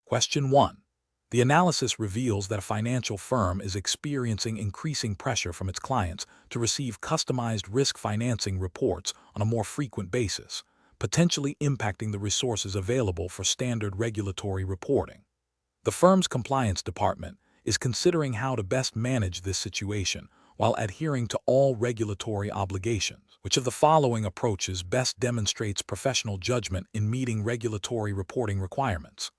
Question 1. The analysis reveals that a financial firm is experiencing increasing pressure from its clients to receive customized risk financing reports on a more frequent basis, potentially impacting the resources available for standard regulatory reporting. The firm's compliance department is considering how to best manage this situation while adhering to all regulatory obligations. Which of the following approaches best demonstrates professional judgment in meeting regulatory reporting requirements?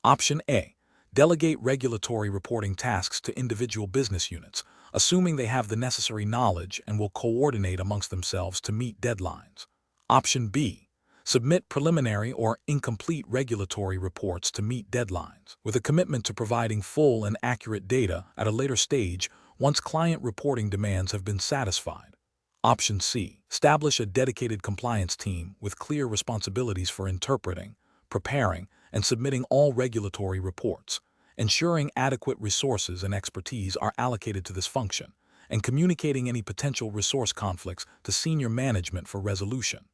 Option A. Delegate regulatory reporting tasks to individual business units, assuming they have the necessary knowledge and will coordinate amongst themselves to meet deadlines. Option B. Submit preliminary or incomplete regulatory reports to meet deadlines, with a commitment to providing full and accurate data at a later stage once client reporting demands have been satisfied. Option C. Establish a dedicated compliance team with clear responsibilities for interpreting, preparing, and submitting all regulatory reports, ensuring adequate resources and expertise are allocated to this function, and communicating any potential resource conflicts to senior management for resolution.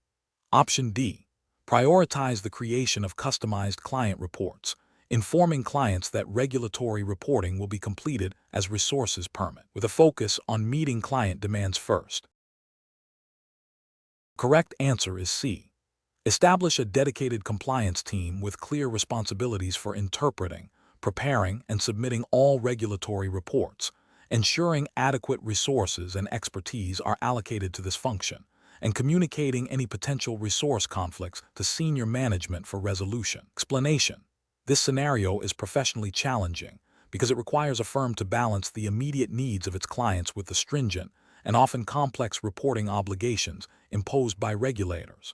Option D. Prioritize the creation of customized client reports, informing clients that regulatory reporting will be completed as resources permit, with a focus on meeting client demands first. Correct answer is C. Establish a dedicated compliance team with clear responsibilities for interpreting, preparing, and submitting all regulatory reports, ensuring adequate resources and expertise are allocated to this function, and communicating any potential resource conflicts to senior management for resolution. Explanation. This scenario is professionally challenging because it requires a firm to balance the immediate needs of its clients with the stringent and often complex reporting obligations imposed by regulators.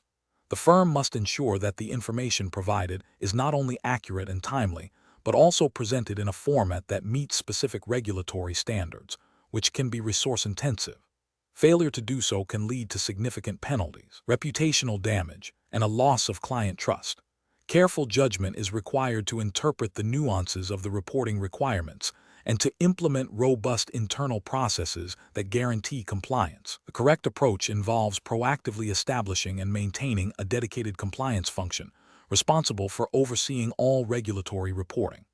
The firm must ensure that the information provided is not only accurate and timely, but also presented in a format that meets specific regulatory standards, which can be resource-intensive. Failure to do so can lead to significant penalties, reputational damage, and a loss of client trust. Careful judgment is required to interpret the nuances of the reporting requirements and to implement robust internal processes that guarantee compliance. The correct approach involves proactively establishing and maintaining a dedicated compliance function responsible for overseeing all regulatory reporting.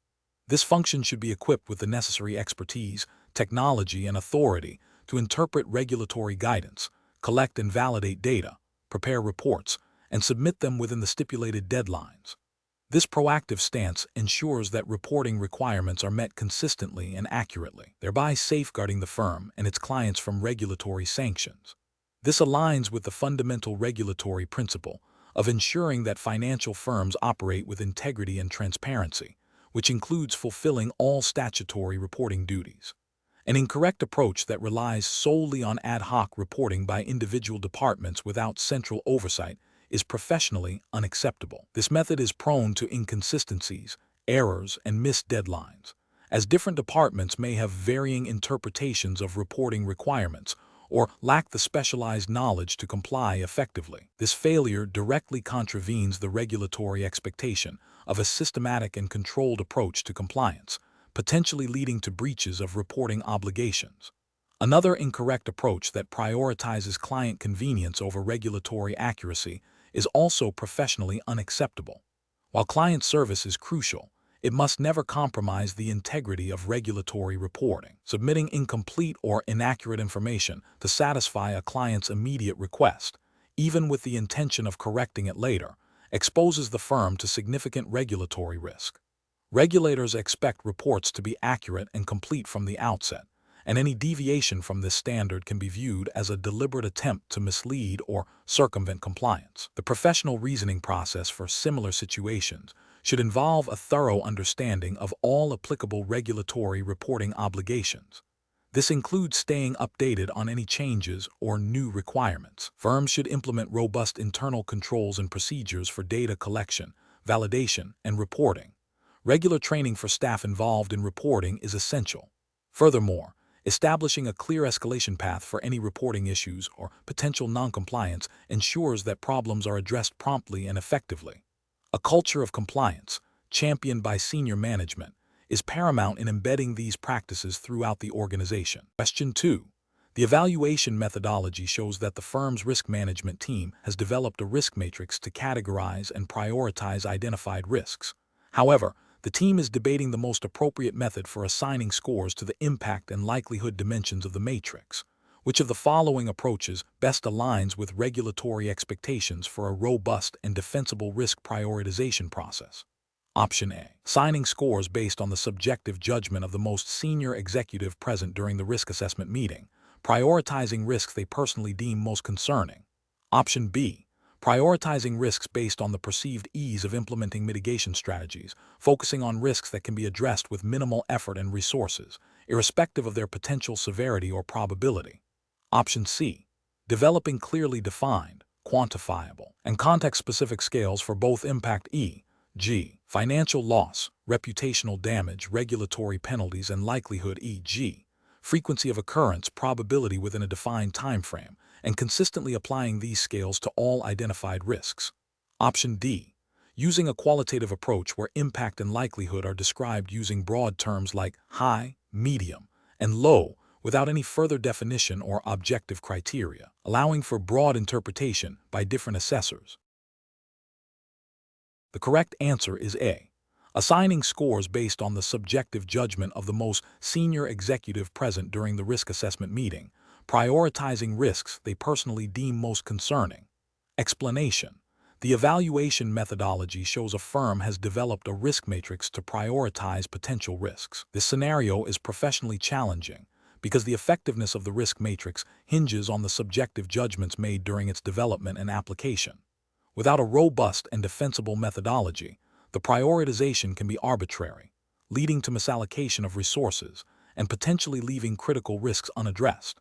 This function should be equipped with the necessary expertise, technology, and authority to interpret regulatory guidance, collect and validate data, prepare reports, and submit them within the stipulated deadlines. This proactive stance ensures that reporting requirements are met consistently and accurately, thereby safeguarding the firm and its clients from regulatory sanctions. This aligns with the fundamental regulatory principle of ensuring that financial firms operate with integrity and transparency, which includes fulfilling all statutory reporting duties. An incorrect approach that relies solely on ad hoc reporting by individual departments without central oversight is professionally unacceptable. This method is prone to inconsistencies, errors, and missed deadlines, as different departments may have varying interpretations of reporting requirements or lack the specialized knowledge to comply effectively. This failure directly contravenes the regulatory expectation of a systematic and controlled approach to compliance, potentially leading to breaches of reporting obligations. Another incorrect approach that prioritizes client convenience over regulatory accuracy is also professionally unacceptable. While client service is crucial, it must never compromise the integrity of regulatory reporting. Submitting incomplete or inaccurate information to satisfy a client's immediate request, even with the intention of correcting it later, exposes the firm to significant regulatory risk. Regulators expect reports to be accurate and complete from the outset, and any deviation from this standard can be viewed as a deliberate attempt to mislead or circumvent compliance. The professional reasoning process for similar situations should involve a thorough understanding of all applicable regulatory reporting obligations. This includes staying updated on any changes or new requirements. Firms should implement robust internal controls and procedures for data collection, validation, and reporting. Regular training for staff involved in reporting is essential. Furthermore, establishing a clear escalation path for any reporting issues or potential noncompliance ensures that problems are addressed promptly and effectively. A culture of compliance, championed by senior management, is paramount in embedding these practices throughout the organization. Question 2. The evaluation methodology shows that the firm's risk management team has developed a risk matrix to categorize and prioritize identified risks. However, The team is debating the most appropriate method for assigning scores to the impact and likelihood dimensions of the matrix. Which of the following approaches best aligns with regulatory expectations for a robust and defensible risk prioritization process? Option A. Assigning scores based on the subjective judgment of the most senior executive present during the risk assessment meeting, prioritizing risks they personally deem most concerning. Option B. Prioritizing risks based on the perceived ease of implementing mitigation strategies, focusing on risks that can be addressed with minimal effort and resources, irrespective of their potential severity or probability. Option C. Developing clearly defined, quantifiable, and context-specific scales for both impact e.g., financial loss, reputational damage, regulatory penalties, and likelihood e.g., frequency of occurrence, probability within a defined time frame, and consistently applying these scales to all identified risks. Option D. Using a qualitative approach where impact and likelihood are described using broad terms like high, medium, and low without any further definition or objective criteria, allowing for broad interpretation by different assessors. The correct answer is A. Assigning scores based on the subjective judgment of the most senior executive present during the risk assessment meeting, prioritizing risks they personally deem most concerning. Explanation. The evaluation methodology shows a firm has developed a risk matrix to prioritize potential risks. This scenario is professionally challenging because the effectiveness of the risk matrix hinges on the subjective judgments made during its development and application. Without a robust and defensible methodology, the prioritization can be arbitrary, leading to misallocation of resources and potentially leaving critical risks unaddressed.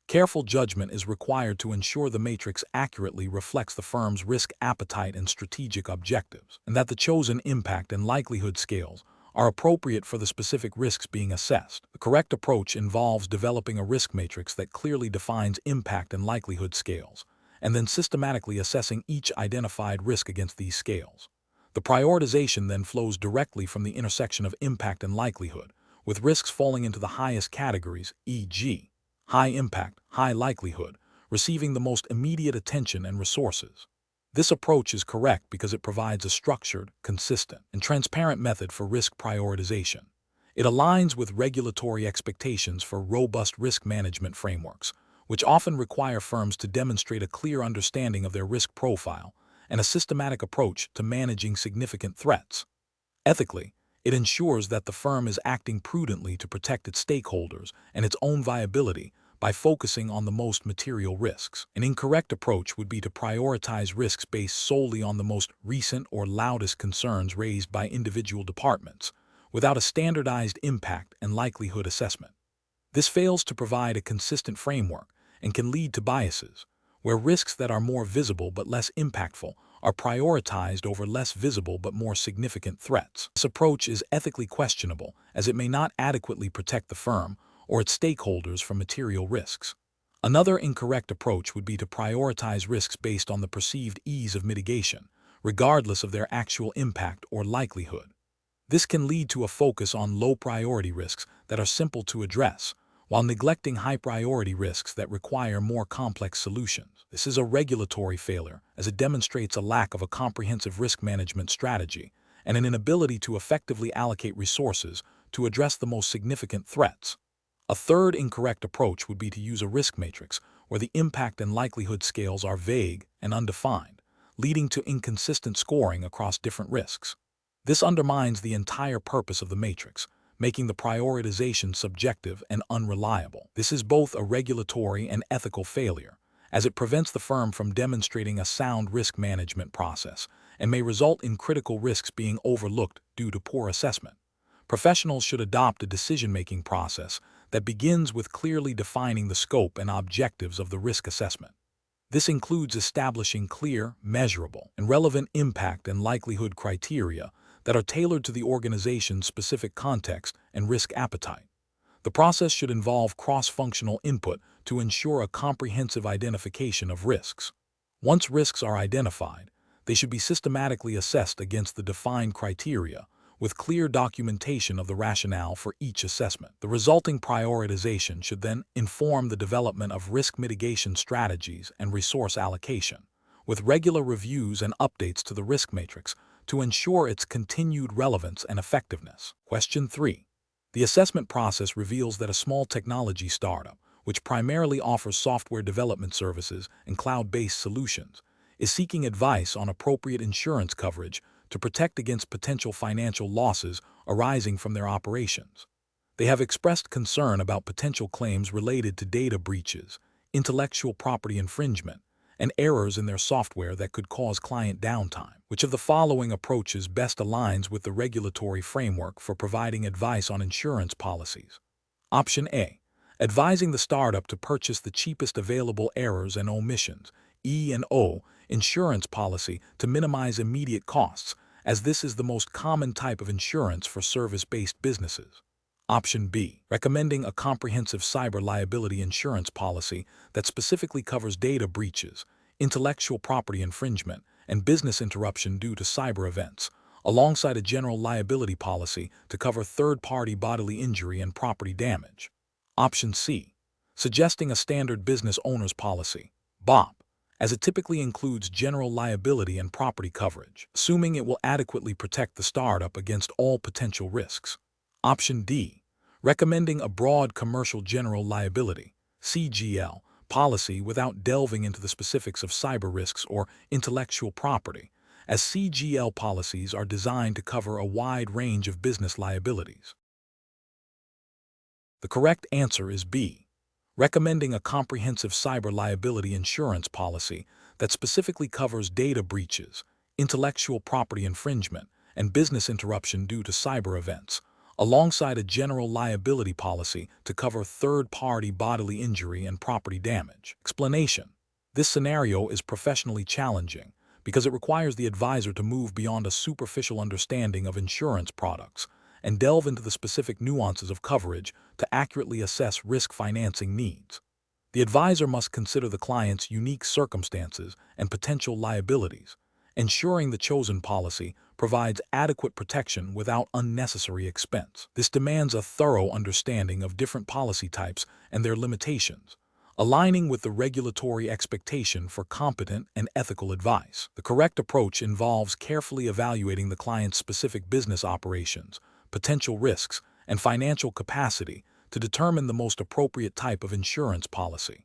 Careful judgment is required to ensure the matrix accurately reflects the firm's risk appetite and strategic objectives, and that the chosen impact and likelihood scales are appropriate for the specific risks being assessed. The correct approach involves developing a risk matrix that clearly defines impact and likelihood scales, and then systematically assessing each identified risk against these scales. The prioritization then flows directly from the intersection of impact and likelihood, with risks falling into the highest categories, e.g., high impact, high likelihood, receiving the most immediate attention and resources. This approach is correct because it provides a structured, consistent, and transparent method for risk prioritization. It aligns with regulatory expectations for robust risk management frameworks, which often require firms to demonstrate a clear understanding of their risk profile and a systematic approach to managing significant threats. Ethically, it ensures that the firm is acting prudently to protect its stakeholders and its own viability by focusing on the most material risks. An incorrect approach would be to prioritize risks based solely on the most recent or loudest concerns raised by individual departments, without a standardized impact and likelihood assessment. This fails to provide a consistent framework and can lead to biases, where risks that are more visible but less impactful are prioritized over less visible but more significant threats. This approach is ethically questionable as it may not adequately protect the firm or its stakeholders from material risks. Another incorrect approach would be to prioritize risks based on the perceived ease of mitigation, regardless of their actual impact or likelihood. This can lead to a focus on low-priority risks that are simple to address, while neglecting high-priority risks that require more complex solutions. This is a regulatory failure, as it demonstrates a lack of a comprehensive risk management strategy and an inability to effectively allocate resources to address the most significant threats. A third incorrect approach would be to use a risk matrix where the impact and likelihood scales are vague and undefined, leading to inconsistent scoring across different risks. This undermines the entire purpose of the matrix, making the prioritization subjective and unreliable. This is both a regulatory and ethical failure, as it prevents the firm from demonstrating a sound risk management process and may result in critical risks being overlooked due to poor assessment. Professionals should adopt a decision-making process that begins with clearly defining the scope and objectives of the risk assessment. This includes establishing clear, measurable, and relevant impact and likelihood criteria that are tailored to the organization's specific context and risk appetite. The process should involve cross-functional input to ensure a comprehensive identification of risks. Once risks are identified, they should be systematically assessed against the defined criteria, with clear documentation of the rationale for each assessment. The resulting prioritization should then inform the development of risk mitigation strategies and resource allocation, with regular reviews and updates to the risk matrix to ensure its continued relevance and effectiveness. Question 3. The assessment process reveals that a small technology startup, which primarily offers software development services and cloud-based solutions, is seeking advice on appropriate insurance coverage to protect against potential financial losses arising from their operations. They have expressed concern about potential claims related to data breaches, intellectual property infringement, and errors in their software that could cause client downtime. Which of the following approaches best aligns with the regulatory framework for providing advice on insurance policies? Option A. Advising the startup to purchase the cheapest available errors and omissions, E&O, insurance policy to minimize immediate costs, as this is the most common type of insurance for service-based businesses. Option B. Recommending a comprehensive cyber liability insurance policy that specifically covers data breaches, intellectual property infringement, and business interruption due to cyber events, alongside a general liability policy to cover third-party bodily injury and property damage. Option C. Suggesting a standard business owner's policy, BOP, as it typically includes general liability and property coverage, assuming it will adequately protect the startup against all potential risks. Option D. Recommending a broad commercial general liability, CGL, policy without delving into the specifics of cyber risks or intellectual property, as CGL policies are designed to cover a wide range of business liabilities. The correct answer is B. Recommending a comprehensive cyber liability insurance policy that specifically covers data breaches, intellectual property infringement, and business interruption due to cyber events, alongside a general liability policy to cover third-party bodily injury and property damage. Explanation: this scenario is professionally challenging because it requires the advisor to move beyond a superficial understanding of insurance products and delve into the specific nuances of coverage to accurately assess risk financing needs. The advisor must consider the client's unique circumstances and potential liabilities, ensuring the chosen policy provides adequate protection without unnecessary expense. This demands a thorough understanding of different policy types and their limitations, aligning with the regulatory expectation for competent and ethical advice. The correct approach involves carefully evaluating the client's specific business operations, potential risks, and financial capacity to determine the most appropriate type of insurance policy.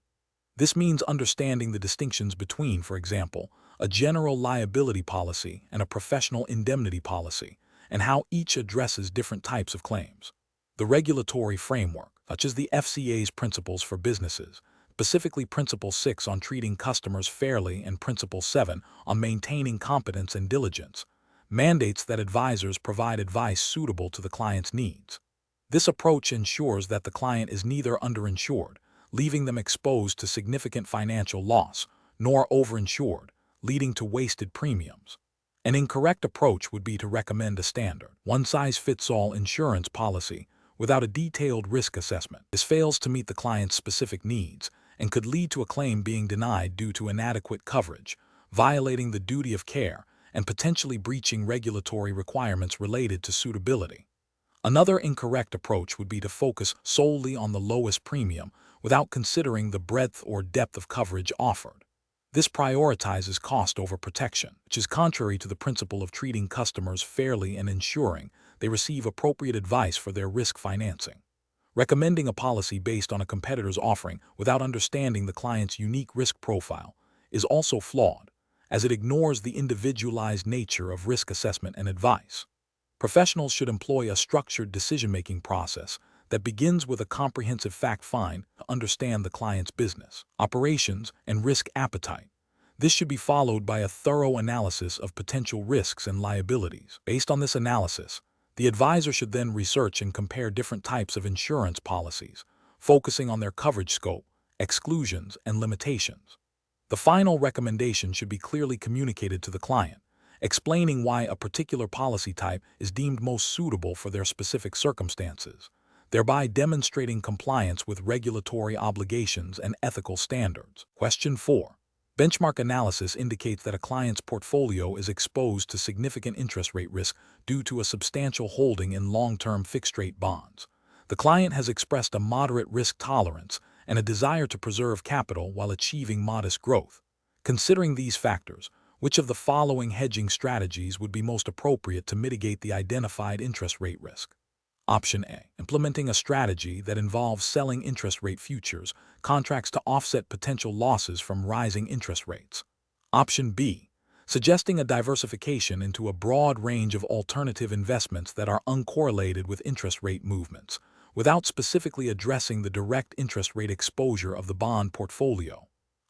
This means understanding the distinctions between, for example, a general liability policy and a professional indemnity policy, and how each addresses different types of claims. The regulatory framework, such as the FCA's Principles for Businesses, specifically Principle 6 on treating customers fairly and Principle 7 on maintaining competence and diligence, mandates that advisors provide advice suitable to the client's needs. This approach ensures that the client is neither underinsured, leaving them exposed to significant financial loss, nor overinsured, leading to wasted premiums. An incorrect approach would be to recommend a standard, one-size-fits-all insurance policy without a detailed risk assessment. This fails to meet the client's specific needs and could lead to a claim being denied due to inadequate coverage, violating the duty of care, and potentially breaching regulatory requirements related to suitability. Another incorrect approach would be to focus solely on the lowest premium without considering the breadth or depth of coverage offered. This prioritizes cost over protection, which is contrary to the principle of treating customers fairly and ensuring they receive appropriate advice for their risk financing. Recommending a policy based on a competitor's offering without understanding the client's unique risk profile is also flawed, as it ignores the individualized nature of risk assessment and advice. Professionals should employ a structured decision-making process that begins with a comprehensive fact-find to understand the client's business, operations, and risk appetite. This should be followed by a thorough analysis of potential risks and liabilities. Based on this analysis, the advisor should then research and compare different types of insurance policies, focusing on their coverage scope, exclusions, and limitations. The final recommendation should be clearly communicated to the client, explaining why a particular policy type is deemed most suitable for their specific circumstances, thereby demonstrating compliance with regulatory obligations and ethical standards. Question 4. Benchmark analysis indicates that a client's portfolio is exposed to significant interest rate risk due to a substantial holding in long-term fixed-rate bonds. The client has expressed a moderate risk tolerance and a desire to preserve capital while achieving modest growth. Considering these factors, Which of the following hedging strategies would be most appropriate to mitigate the identified interest rate risk? Option A. Implementing a strategy that involves selling interest rate futures contracts to offset potential losses from rising interest rates. Option B. Suggesting a diversification into a broad range of alternative investments that are uncorrelated with interest rate movements, without specifically addressing the direct interest rate exposure of the bond portfolio.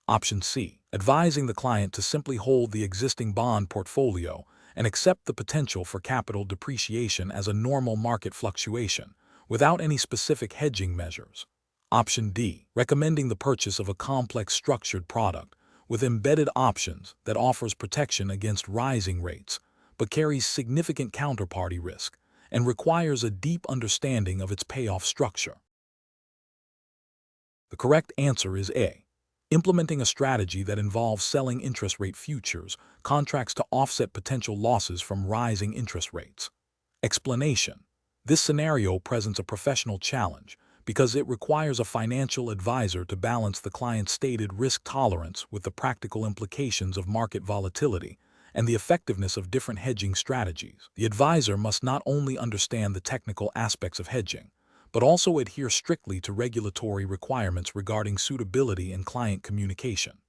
Option C. Advising the client to simply hold the existing bond portfolio and accept the potential for capital depreciation as a normal market fluctuation, without any specific hedging measures. Option D. Recommending the purchase of a complex structured product with embedded options that offers protection against rising rates, but carries significant counterparty risk and requires a deep understanding of its payoff structure. The correct answer is A. Implementing a strategy that involves selling interest rate futures contracts to offset potential losses from rising interest rates. Explanation: this scenario presents a professional challenge because it requires a financial advisor to balance the client's stated risk tolerance with the practical implications of market volatility and the effectiveness of different hedging strategies. The advisor must not only understand the technical aspects of hedging, but also adhere strictly to regulatory requirements regarding suitability and client communication.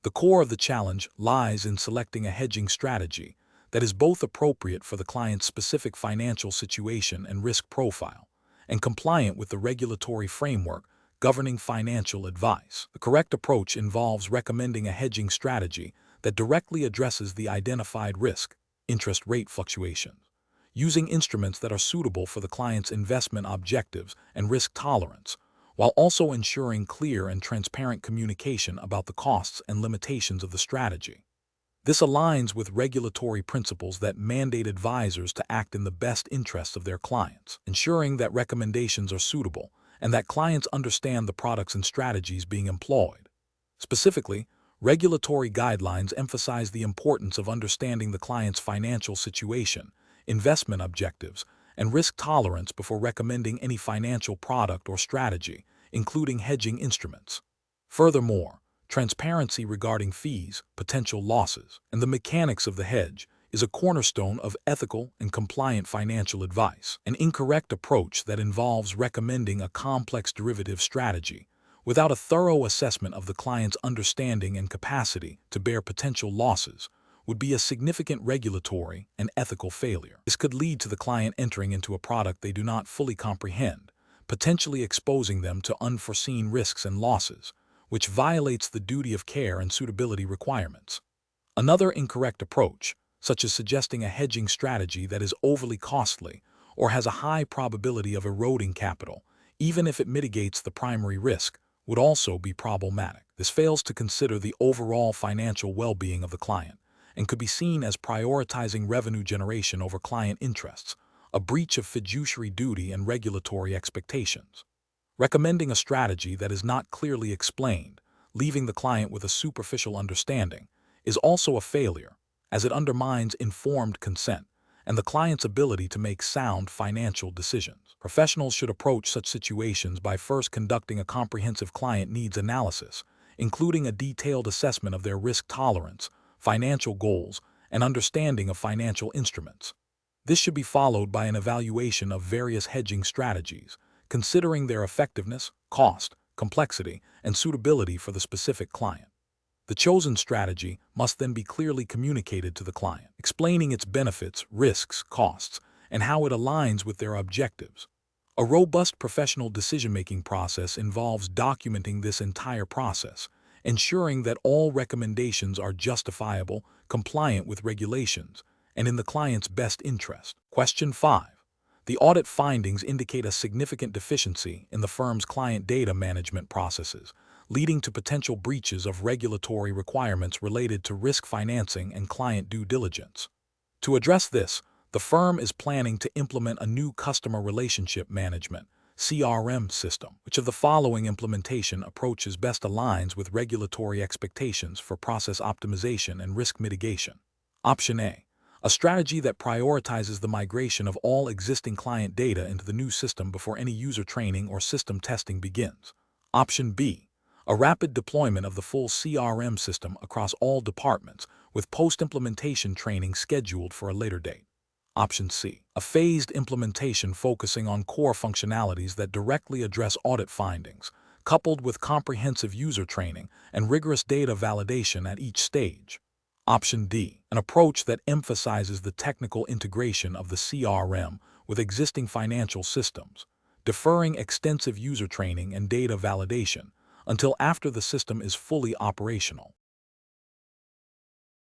The core of the challenge lies in selecting a hedging strategy that is both appropriate for the client's specific financial situation and risk profile, and compliant with the regulatory framework governing financial advice. The correct approach involves recommending a hedging strategy that directly addresses the identified risk, interest rate fluctuations, using instruments that are suitable for the client's investment objectives and risk tolerance, while also ensuring clear and transparent communication about the costs and limitations of the strategy. This aligns with regulatory principles that mandate advisors to act in the best interests of their clients, ensuring that recommendations are suitable and that clients understand the products and strategies being employed. Specifically, regulatory guidelines emphasize the importance of understanding the client's financial situation, investment objectives, and risk tolerance before recommending any financial product or strategy, including hedging instruments. Furthermore, transparency regarding fees, potential losses, and the mechanics of the hedge is a cornerstone of ethical and compliant financial advice. An incorrect approach that involves recommending a complex derivative strategy without a thorough assessment of the client's understanding and capacity to bear potential losses would be a significant regulatory and ethical failure. This could lead to the client entering into a product they do not fully comprehend, potentially exposing them to unforeseen risks and losses, which violates the duty of care and suitability requirements. Another incorrect approach, such as suggesting a hedging strategy that is overly costly or has a high probability of eroding capital, even if it mitigates the primary risk, would also be problematic. This fails to consider the overall financial well-being of the client and could be seen as prioritizing revenue generation over client interests, a breach of fiduciary duty and regulatory expectations. Recommending a strategy that is not clearly explained, leaving the client with a superficial understanding, is also a failure, as it undermines informed consent and the client's ability to make sound financial decisions. Professionals should approach such situations by first conducting a comprehensive client needs analysis, including a detailed assessment of their risk tolerance, financial goals, and understanding of financial instruments. This should be followed by an evaluation of various hedging strategies, considering their effectiveness, cost, complexity, and suitability for the specific client. The chosen strategy must then be clearly communicated to the client, explaining its benefits, risks, costs, and how it aligns with their objectives. A robust professional decision-making process involves documenting this entire process, ensuring that all recommendations are justifiable, compliant with regulations, and in the client's best interest. Question 5. The audit findings indicate a significant deficiency in the firm's client data management processes, leading to potential breaches of regulatory requirements related to risk financing and client due diligence. To address this, the firm is planning to implement a new customer relationship management (CRM) system. Which of the following implementation approaches best aligns with regulatory expectations for process optimization and risk mitigation? Option A. A strategy that prioritizes the migration of all existing client data into the new system before any user training or system testing begins. Option B. A rapid deployment of the full CRM system across all departments, with post-implementation training scheduled for a later date. Option C. A phased implementation focusing on core functionalities that directly address audit findings, coupled with comprehensive user training and rigorous data validation at each stage. Option D. An approach that emphasizes the technical integration of the CRM with existing financial systems, deferring extensive user training and data validation until after the system is fully operational.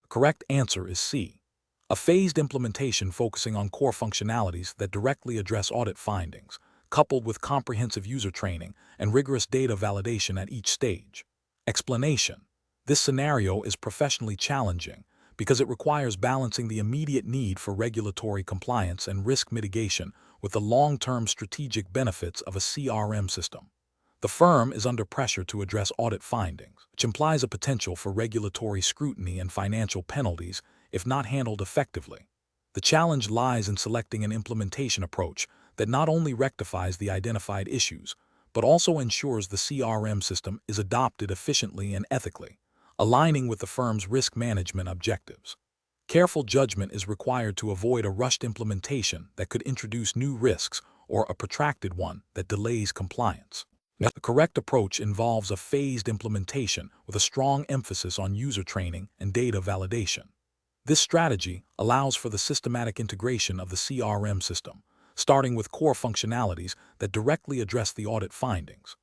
The correct answer is C. A phased implementation focusing on core functionalities that directly address audit findings, coupled with comprehensive user training and rigorous data validation at each stage. Explanation: this scenario is professionally challenging because it requires balancing the immediate need for regulatory compliance and risk mitigation with the long-term strategic benefits of a CRM system. The firm is under pressure to address audit findings, which implies a potential for regulatory scrutiny and financial penalties if not handled effectively. The challenge lies in selecting an implementation approach that not only rectifies the identified issues, but also ensures the CRM system is adopted efficiently and ethically, aligning with the firm's risk management objectives. Careful judgment is required to avoid a rushed implementation that could introduce new risks or a protracted one that delays compliance. The correct approach involves a phased implementation with a strong emphasis on user training and data validation. This strategy allows for the systematic integration of the CRM system, starting with core functionalities that directly address the audit findings.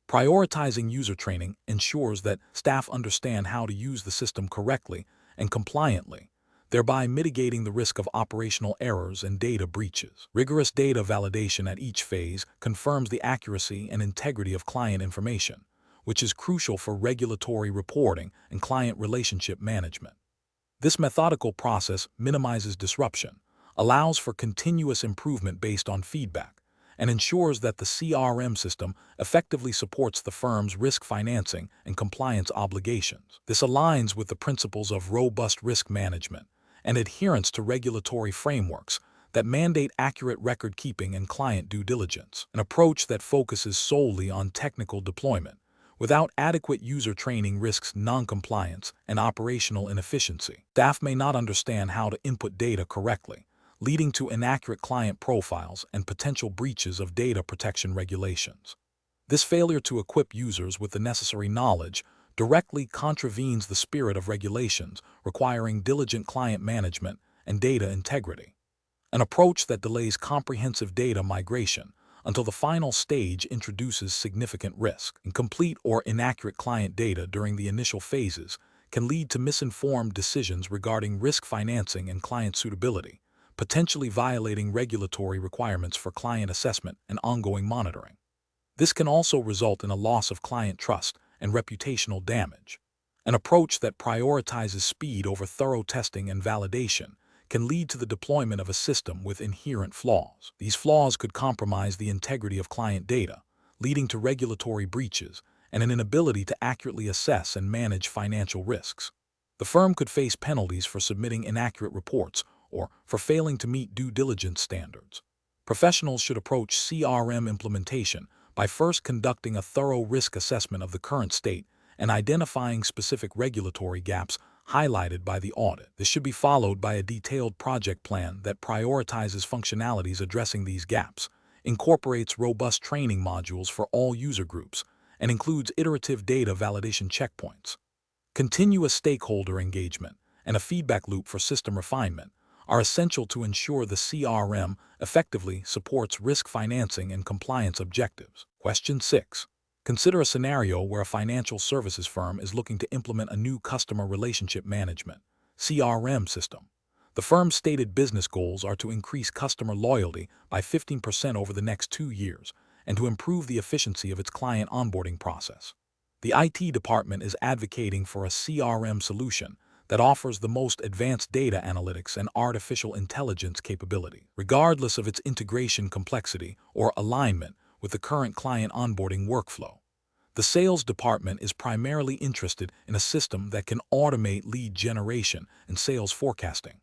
Prioritizing user training ensures that staff understand how to use the system correctly and compliantly, thereby mitigating the risk of operational errors and data breaches. Rigorous data validation at each phase confirms the accuracy and integrity of client information, which is crucial for regulatory reporting and client relationship management. This methodical process minimizes disruption, allows for continuous improvement based on feedback, and ensures that the CRM system effectively supports the firm's risk financing and compliance obligations. This aligns with the principles of robust risk management and adherence to regulatory frameworks that mandate accurate record-keeping and client due diligence, an approach that focuses solely on technical deployment without adequate user training risks non-compliance and operational inefficiency. Staff may not understand how to input data correctly, leading to inaccurate client profiles and potential breaches of data protection regulations. This failure to equip users with the necessary knowledge directly contravenes the spirit of regulations requiring diligent client management and data integrity. An approach that delays comprehensive data migration until the final stage introduces significant risk. Incomplete or inaccurate client data during the initial phases can lead to misinformed decisions regarding risk financing and client suitability, potentially violating regulatory requirements for client assessment and ongoing monitoring. This can also result in a loss of client trust and reputational damage. An approach that prioritizes speed over thorough testing and validation can lead to the deployment of a system with inherent flaws. These flaws could compromise the integrity of client data, leading to regulatory breaches and an inability to accurately assess and manage financial risks. The firm could face penalties for submitting inaccurate reports or for failing to meet due diligence standards. Professionals should approach CRM implementation by first conducting a thorough risk assessment of the current state and identifying specific regulatory gaps highlighted by the audit. This should be followed by a detailed project plan that prioritizes functionalities addressing these gaps, incorporates robust training modules for all user groups, and includes iterative data validation checkpoints. Continuous stakeholder engagement and a feedback loop for system refinement are essential to ensure the CRM effectively supports risk financing and compliance objectives. Question 6. Consider a scenario where a financial services firm is looking to implement a new customer relationship management (CRM) system. The firm's stated business goals are to increase customer loyalty by 15% over the next 2 years and to improve the efficiency of its client onboarding process. The IT department is advocating for a CRM solution that offers the most advanced data analytics and artificial intelligence capability, regardless of its integration complexity or alignment with the current client onboarding workflow. The sales department is primarily interested in a system that can automate lead generation and sales forecasting.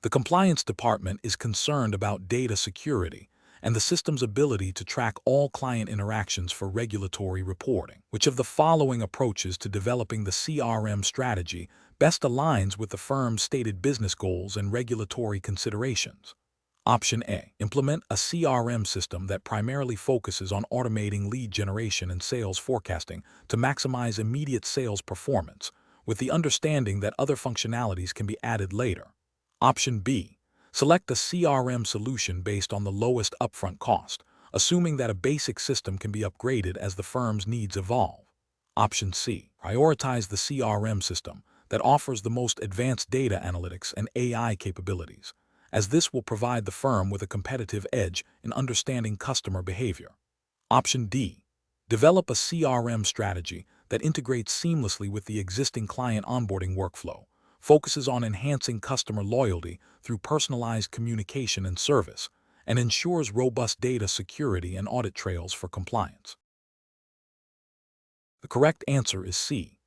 The compliance department is concerned about data security and the system's ability to track all client interactions for regulatory reporting. Which of the following approaches to developing the CRM strategy best aligns with the firm's stated business goals and regulatory considerations? Option A. Implement a CRM system that primarily focuses on automating lead generation and sales forecasting to maximize immediate sales performance, with the understanding that other functionalities can be added later. Option B. Select a CRM solution based on the lowest upfront cost, assuming that a basic system can be upgraded as the firm's needs evolve. Option C. Prioritize the CRM system that offers the most advanced data analytics and AI capabilities, as this will provide the firm with a competitive edge in understanding customer behavior. Option D. Develop a CRM strategy that integrates seamlessly with the existing client onboarding workflow, focuses on enhancing customer loyalty through personalized communication and service, and ensures robust data security and audit trails for compliance. The correct answer is C.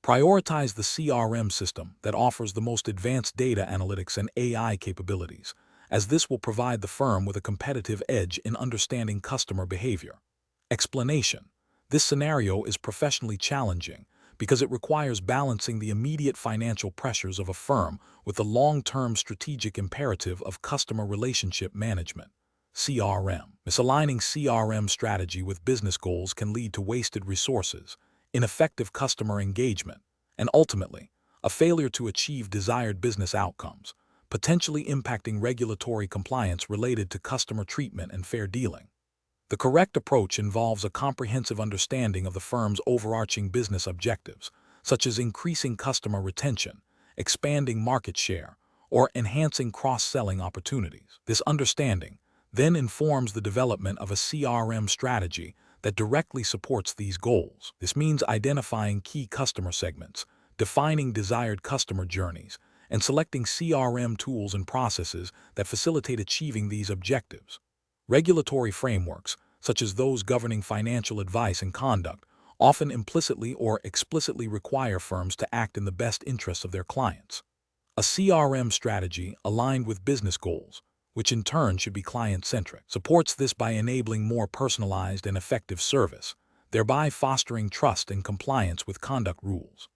Prioritize the CRM system that offers the most advanced data analytics and AI capabilities, as this will provide the firm with a competitive edge in understanding customer behavior. Explanation: this scenario is professionally challenging because it requires balancing the immediate financial pressures of a firm with the long-term strategic imperative of customer relationship management. CRM. Misaligning CRM strategy with business goals can lead to wasted resources, ineffective customer engagement, and ultimately, a failure to achieve desired business outcomes, potentially impacting regulatory compliance related to customer treatment and fair dealing. The correct approach involves a comprehensive understanding of the firm's overarching business objectives, such as increasing customer retention, expanding market share, or enhancing cross-selling opportunities. This understanding then informs the development of a CRM strategy that directly supports these goals. This means identifying key customer segments, defining desired customer journeys, and selecting CRM tools and processes that facilitate achieving these objectives. Regulatory frameworks, such as those governing financial advice and conduct, often implicitly or explicitly require firms to act in the best interests of their clients. A CRM strategy aligned with business goals, which in turn should be client-centric, supports this by enabling more personalized and effective service, thereby fostering trust and compliance with conduct rules.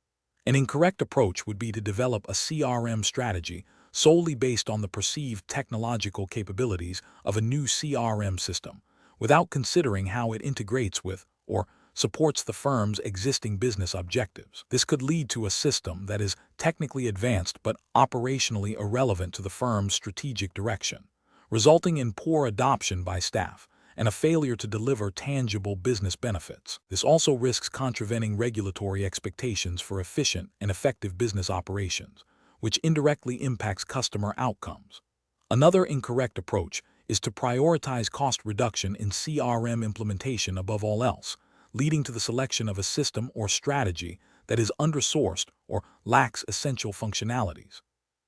An incorrect approach would be to develop a CRM strategy solely based on the perceived technological capabilities of a new CRM system, without considering how it integrates with or supports the firm's existing business objectives. This could lead to a system that is technically advanced but operationally irrelevant to the firm's strategic direction, resulting in poor adoption by staff and a failure to deliver tangible business benefits. This also risks contravening regulatory expectations for efficient and effective business operations, which indirectly impacts customer outcomes. Another incorrect approach is to prioritize cost reduction in CRM implementation above all else, leading to the selection of a system or strategy that is undersourced or lacks essential functionalities.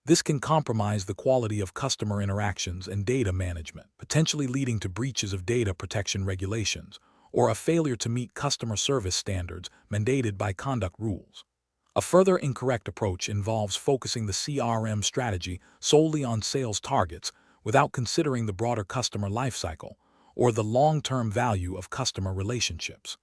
This can compromise the quality of customer interactions and data management, potentially leading to breaches of data protection regulations or a failure to meet customer service standards mandated by conduct rules. A further incorrect approach involves focusing the CRM strategy solely on sales targets without considering the broader customer lifecycle or the long-term value of customer relationships.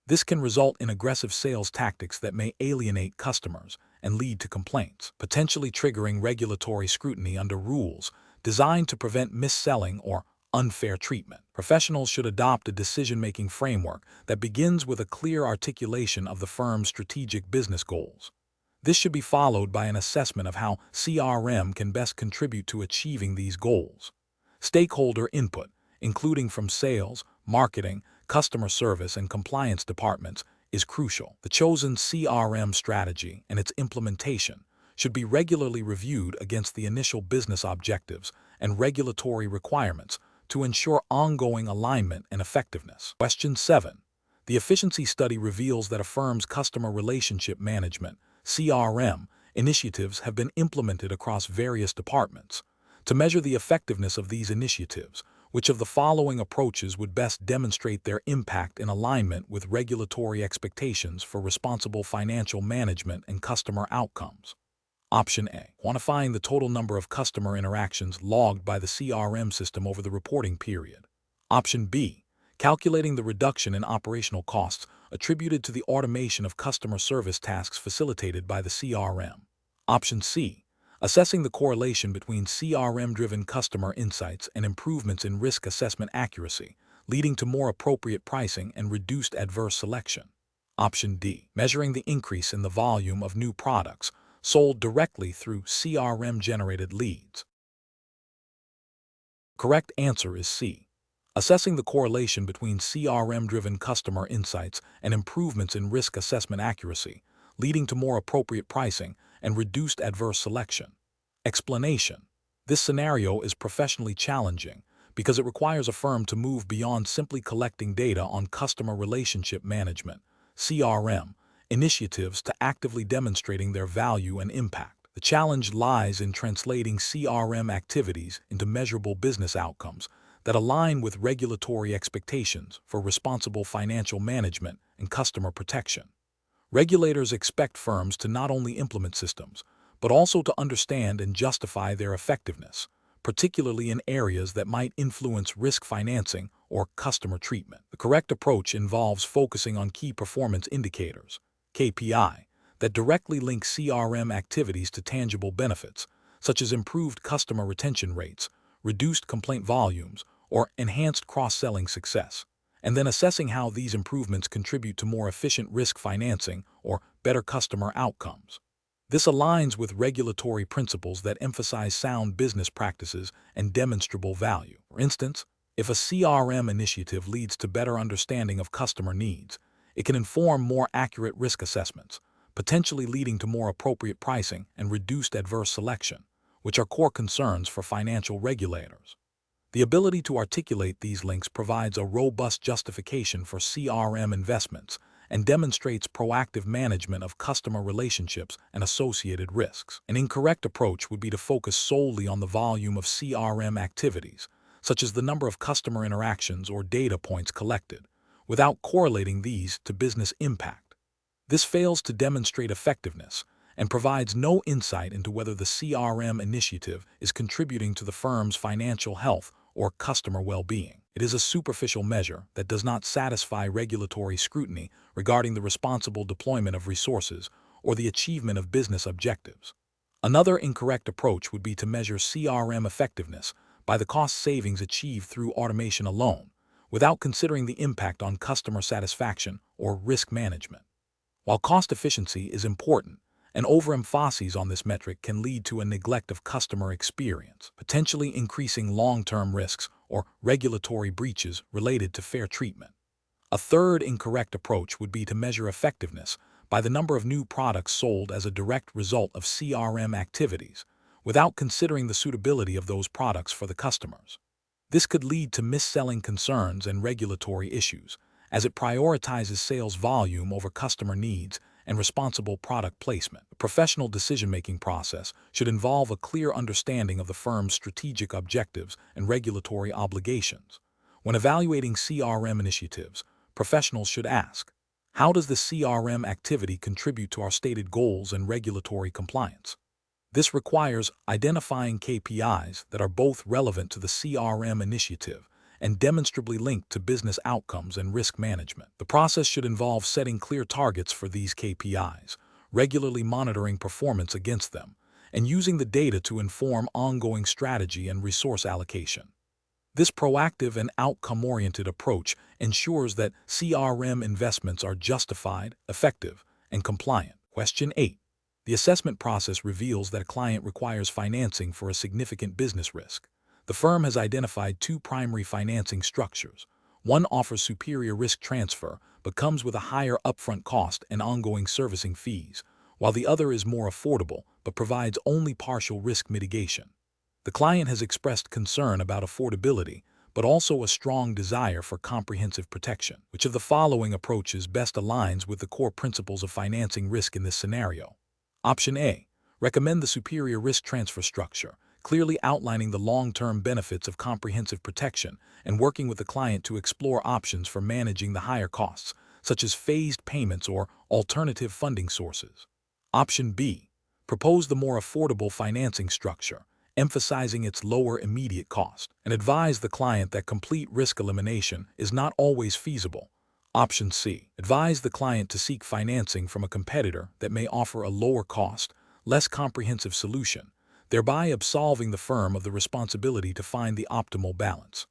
This can result in aggressive sales tactics that may alienate customers and lead to complaints, potentially triggering regulatory scrutiny under rules designed to prevent mis-selling or unfair treatment. Professionals should adopt a decision-making framework that begins with a clear articulation of the firm's strategic business goals. This should be followed by an assessment of how CRM can best contribute to achieving these goals. Stakeholder input, including from sales, marketing, customer service, and compliance departments, is crucial. The chosen CRM strategy and its implementation should be regularly reviewed against the initial business objectives and regulatory requirements to ensure ongoing alignment and effectiveness. Question 7. The efficiency study reveals that a firm's customer relationship management (CRM) initiatives have been implemented across various departments. To measure the effectiveness of these initiatives, which of the following approaches would best demonstrate their impact in alignment with regulatory expectations for responsible financial management and customer outcomes? Option A. Quantifying the total number of customer interactions logged by the CRM system over the reporting period. Option B, calculating the reduction in operational costs attributed to the automation of customer service tasks facilitated by the CRM. Option C, assessing the correlation between CRM-driven customer insights and improvements in risk assessment accuracy, leading to more appropriate pricing and reduced adverse selection. Option D, measuring the increase in the volume of new products sold directly through CRM-generated leads. Correct answer is C, assessing the correlation between CRM-driven customer insights and improvements in risk assessment accuracy, leading to more appropriate pricing and reduced adverse selection. Explanation: this scenario is professionally challenging because it requires a firm to move beyond simply collecting data on customer relationship management (CRM) initiatives to actively demonstrating their value and impact. The challenge lies in translating CRM activities into measurable business outcomes that align with regulatory expectations for responsible financial management and customer protection. Regulators expect firms to not only implement systems, but also to understand and justify their effectiveness, particularly in areas that might influence risk financing or customer treatment. The correct approach involves focusing on key performance indicators, KPI, that directly link CRM activities to tangible benefits, such as improved customer retention rates, reduced complaint volumes, or enhanced cross-selling success, and then assessing how these improvements contribute to more efficient risk financing or better customer outcomes. This aligns with regulatory principles that emphasize sound business practices and demonstrable value. For instance, if a CRM initiative leads to better understanding of customer needs, it can inform more accurate risk assessments, potentially leading to more appropriate pricing and reduced adverse selection, which are core concerns for financial regulators. The ability to articulate these links provides a robust justification for CRM investments and demonstrates proactive management of customer relationships and associated risks. An incorrect approach would be to focus solely on the volume of CRM activities, such as the number of customer interactions or data points collected, without correlating these to business impact. This fails to demonstrate effectiveness and provides no insight into whether the CRM initiative is contributing to the firm's financial health or customer well-being. It is a superficial measure that does not satisfy regulatory scrutiny regarding the responsible deployment of resources or the achievement of business objectives. Another incorrect approach would be to measure CRM effectiveness by the cost savings achieved through automation alone, without considering the impact on customer satisfaction or risk management. While cost efficiency is important, an overemphasis on this metric can lead to a neglect of customer experience, potentially increasing long-term risks or regulatory breaches related to fair treatment. A third incorrect approach would be to measure effectiveness by the number of new products sold as a direct result of CRM activities, without considering the suitability of those products for the customers. This could lead to mis-selling concerns and regulatory issues, as it prioritizes sales volume over customer needs and responsible product placement. The professional decision-making process should involve a clear understanding of the firm's strategic objectives and regulatory obligations. When evaluating CRM initiatives, professionals should ask, how does the CRM activity contribute to our stated goals and regulatory compliance? This requires identifying KPIs that are both relevant to the CRM initiative and demonstrably linked to business outcomes and risk management. The process should involve setting clear targets for these KPIs, regularly monitoring performance against them, and using the data to inform ongoing strategy and resource allocation. This proactive and outcome-oriented approach ensures that CRM investments are justified, effective, and compliant. Question 8. The assessment process reveals that a client requires financing for a significant business risk. The firm has identified two primary financing structures. One offers superior risk transfer but comes with a higher upfront cost and ongoing servicing fees, while the other is more affordable but provides only partial risk mitigation. The client has expressed concern about affordability, but also a strong desire for comprehensive protection. Which of the following approaches best aligns with the core principles of financing risk in this scenario? Option A. Recommend the superior risk transfer structure, clearly outlining the long-term benefits of comprehensive protection and working with the client to explore options for managing the higher costs, such as phased payments or alternative funding sources. Option B. Propose the more affordable financing structure, emphasizing its lower immediate cost, and advise the client that complete risk elimination is not always feasible. Option C. Advise the client to seek financing from a competitor that may offer a lower cost, less comprehensive solution, thereby absolving the firm of the responsibility to find the optimal balance.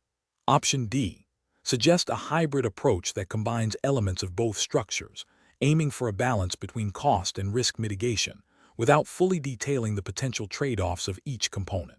Option D. Suggest a hybrid approach that combines elements of both structures, aiming for a balance between cost and risk mitigation, without fully detailing the potential trade-offs of each component.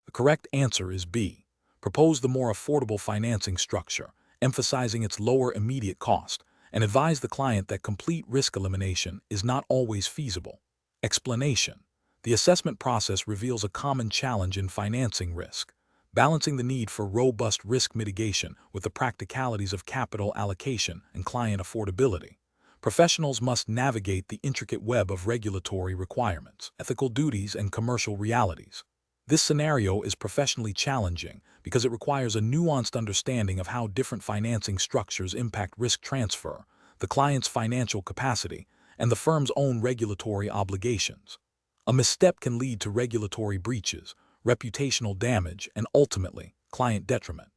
The correct answer is B. Propose the more affordable financing structure, emphasizing its lower immediate cost, and advise the client that complete risk elimination is not always feasible. Explanation. The assessment process reveals a common challenge in financing risk, balancing the need for robust risk mitigation with the practicalities of capital allocation and client affordability. Professionals must navigate the intricate web of regulatory requirements, ethical duties, and commercial realities. This scenario is professionally challenging because it requires a nuanced understanding of how different financing structures impact risk transfer, the client's financial capacity, and the firm's own regulatory obligations. A misstep can lead to regulatory breaches, reputational damage, and ultimately, client detriment.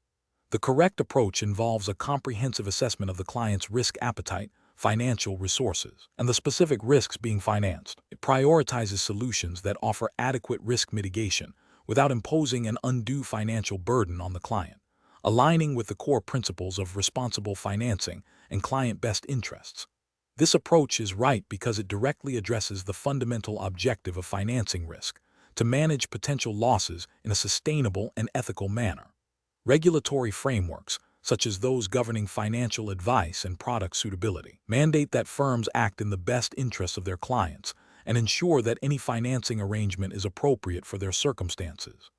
The correct approach involves a comprehensive assessment of the client's risk appetite, financial resources, and the specific risks being financed. It prioritizes solutions that offer adequate risk mitigation without imposing an undue financial burden on the client, aligning with the core principles of responsible financing and client best interests. This approach is right because it directly addresses the fundamental objective of financing risk, to manage potential losses in a sustainable and ethical manner. Regulatory frameworks, such as those governing financial advice and product suitability, mandate that firms act in the best interests of their clients and ensure that any financing arrangement is appropriate for their circumstances.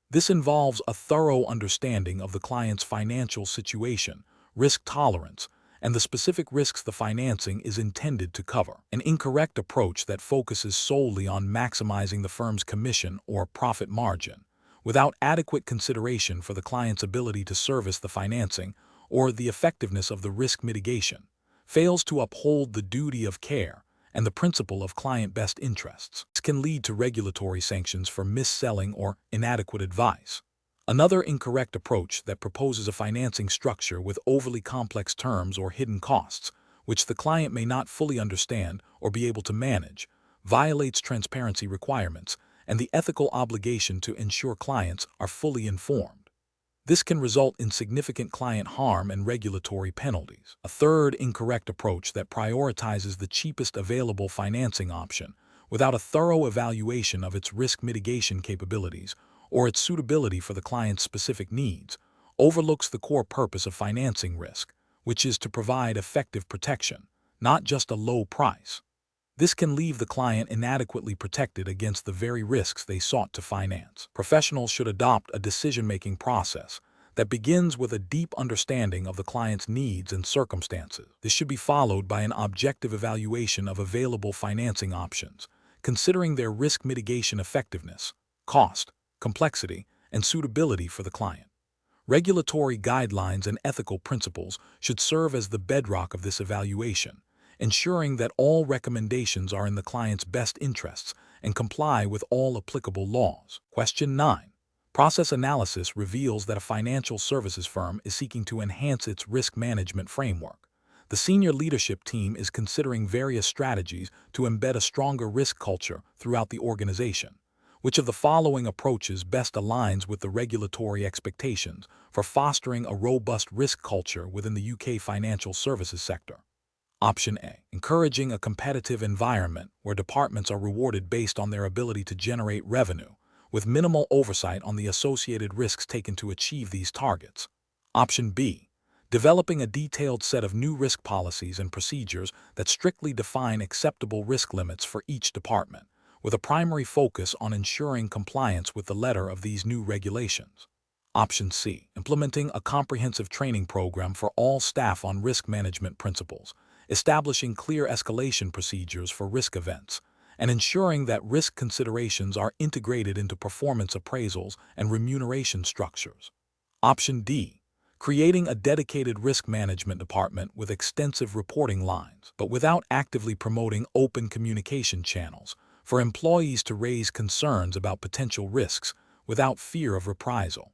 This involves a thorough understanding of the client's financial situation, risk tolerance, and the specific risks the financing is intended to cover. An incorrect approach that focuses solely on maximizing the firm's commission or profit margin, without adequate consideration for the client's ability to service the financing or the effectiveness of the risk mitigation, fails to uphold the duty of care and the principle of client best interests. This can lead to regulatory sanctions for mis-selling or inadequate advice. Another incorrect approach that proposes a financing structure with overly complex terms or hidden costs, which the client may not fully understand or be able to manage, violates transparency requirements and the ethical obligation to ensure clients are fully informed. This can result in significant client harm and regulatory penalties. A third incorrect approach that prioritizes the cheapest available financing option without a thorough evaluation of its risk mitigation capabilities or its suitability for the client's specific needs, overlooks the core purpose of financing risk, which is to provide effective protection, not just a low price. This can leave the client inadequately protected against the very risks they sought to finance. Professionals should adopt a decision-making process that begins with a deep understanding of the client's needs and circumstances. This should be followed by an objective evaluation of available financing options, considering their risk mitigation effectiveness, cost, complexity, and suitability for the client. Regulatory guidelines and ethical principles should serve as the bedrock of this evaluation, ensuring that all recommendations are in the client's best interests and comply with all applicable laws. Question 9. Process analysis reveals that a financial services firm is seeking to enhance its risk management framework. The senior leadership team is considering various strategies to embed a stronger risk culture throughout the organization. Which of the following approaches best aligns with the regulatory expectations for fostering a robust risk culture within the UK financial services sector? Option A. Encouraging a competitive environment where departments are rewarded based on their ability to generate revenue, with minimal oversight on the associated risks taken to achieve these targets. Option B. Developing a detailed set of new risk policies and procedures that strictly define acceptable risk limits for each department, with a primary focus on ensuring compliance with the letter of these new regulations. Option C. Implementing a comprehensive training program for all staff on risk management principles, establishing clear escalation procedures for risk events, and ensuring that risk considerations are integrated into performance appraisals and remuneration structures. Option D. Creating a dedicated risk management department with extensive reporting lines, but without actively promoting open communication channels for employees to raise concerns about potential risks without fear of reprisal.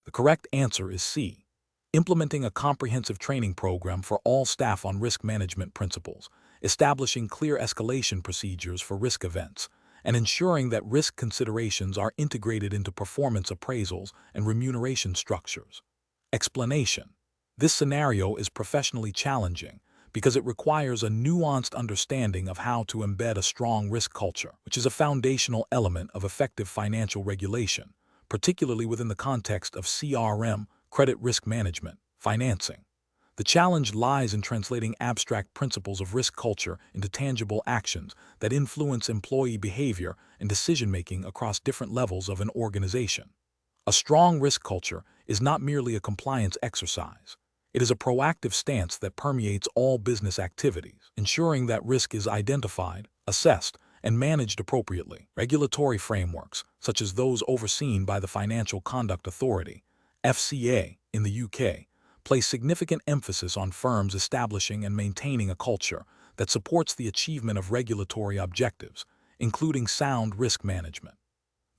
The correct answer is C. Implementing a comprehensive training program for all staff on risk management principles, establishing clear escalation procedures for risk events, and ensuring that risk considerations are integrated into performance appraisals and remuneration structures. Explanation: this scenario is professionally challenging because it requires a nuanced understanding of how to embed a strong risk culture, which is a foundational element of effective financial regulation, particularly within the context of CRM, credit risk management, financing. The challenge lies in translating abstract principles of risk culture into tangible actions that influence employee behavior and decision-making across different levels of an organization. A strong risk culture is not merely a compliance exercise. It is a proactive stance that permeates all business activities, ensuring that risk is identified, assessed, and managed appropriately. Regulatory frameworks, such as those overseen by the Financial Conduct Authority, FCA, in the UK, place significant emphasis on firms establishing and maintaining a culture that supports the achievement of regulatory objectives, including sound risk management.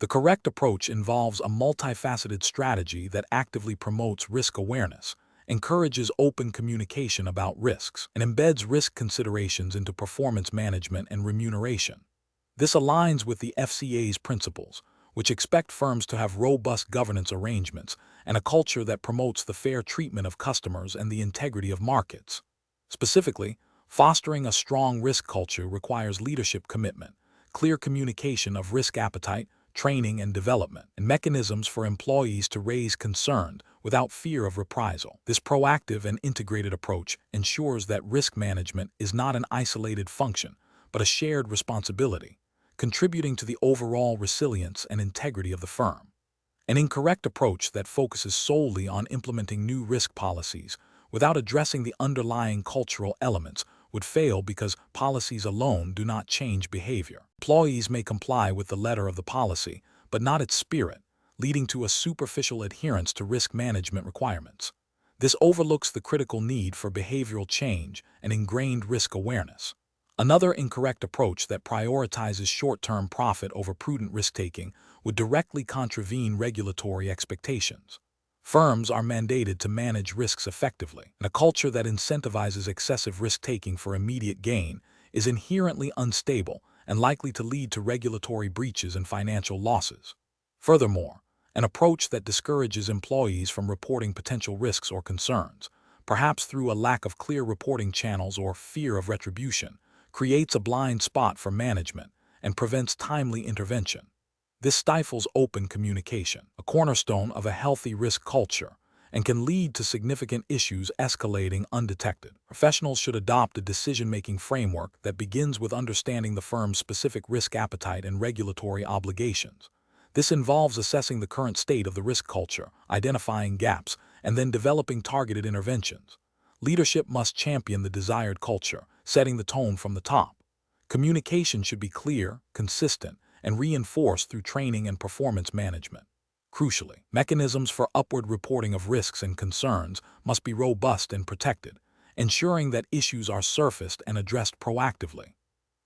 The correct approach involves a multifaceted strategy that actively promotes risk awareness, encourages open communication about risks, and embeds risk considerations into performance management and remuneration. This aligns with the FCA's principles, which expect firms to have robust governance arrangements and a culture that promotes the fair treatment of customers and the integrity of markets. Specifically, fostering a strong risk culture requires leadership commitment, clear communication of risk appetite, training and development, and mechanisms for employees to raise concern without fear of reprisal. This proactive and integrated approach ensures that risk management is not an isolated function, but a shared responsibility, contributing to the overall resilience and integrity of the firm. An incorrect approach that focuses solely on implementing new risk policies without addressing the underlying cultural elements would fail because policies alone do not change behavior. Employees may comply with the letter of the policy, but not its spirit, leading to a superficial adherence to risk management requirements. This overlooks the critical need for behavioral change and ingrained risk awareness. Another incorrect approach that prioritizes short-term profit over prudent risk-taking would directly contravene regulatory expectations. Firms are mandated to manage risks effectively, and a culture that incentivizes excessive risk-taking for immediate gain is inherently unstable and likely to lead to regulatory breaches and financial losses. Furthermore, an approach that discourages employees from reporting potential risks or concerns, perhaps through a lack of clear reporting channels or fear of retribution, creates a blind spot for management and prevents timely intervention. This stifles open communication, a cornerstone of a healthy risk culture, and can lead to significant issues escalating undetected. Professionals should adopt a decision-making framework that begins with understanding the firm's specific risk appetite and regulatory obligations. This involves assessing the current state of the risk culture, identifying gaps, and then developing targeted interventions. Leadership must champion the desired culture, setting the tone from the top. Communication should be clear, consistent, and reinforced through training and performance management. Crucially, mechanisms for upward reporting of risks and concerns must be robust and protected, ensuring that issues are surfaced and addressed proactively.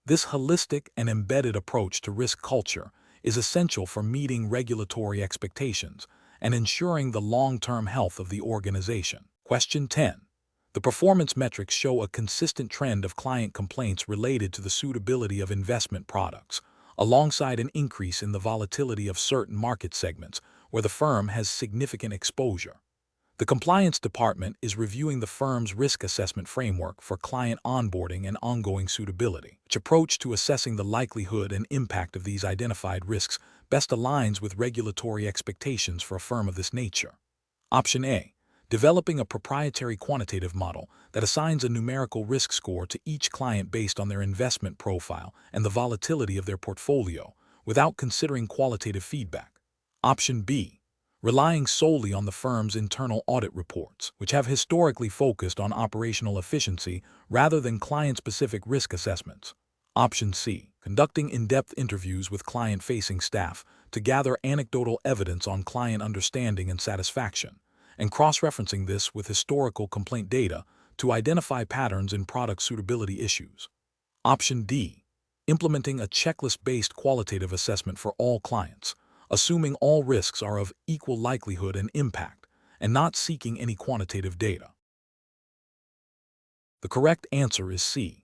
This holistic and embedded approach to risk culture is essential for meeting regulatory expectations and ensuring the long-term health of the organization. Question 10. The performance metrics show a consistent trend of client complaints related to the suitability of investment products, alongside an increase in the volatility of certain market segments where the firm has significant exposure. The compliance department is reviewing the firm's risk assessment framework for client onboarding and ongoing suitability, which approach to assessing the likelihood and impact of these identified risks best aligns with regulatory expectations for a firm of this nature. Option A. Developing a proprietary quantitative model that assigns a numerical risk score to each client based on their investment profile and the volatility of their portfolio, without considering qualitative feedback. Option B. Relying solely on the firm's internal audit reports, which have historically focused on operational efficiency rather than client-specific risk assessments. Option C. Conducting in-depth interviews with client-facing staff to gather anecdotal evidence on client understanding and satisfaction, and cross-referencing this with historical complaint data to identify patterns in product suitability issues. Option D. implementing a checklist-based qualitative assessment for all clients, assuming all risks are of equal likelihood and impact, and not seeking any quantitative data. The correct answer is C.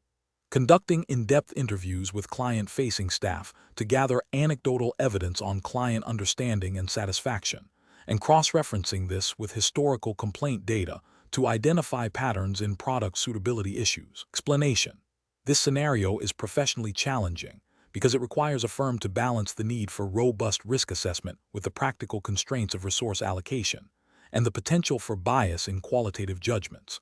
Conducting in-depth interviews with client-facing staff to gather anecdotal evidence on client understanding and satisfaction, and cross-referencing this with historical complaint data to identify patterns in product suitability issues. Explanation. This scenario is professionally challenging because it requires a firm to balance the need for robust risk assessment with the practical constraints of resource allocation and the potential for bias in qualitative judgments.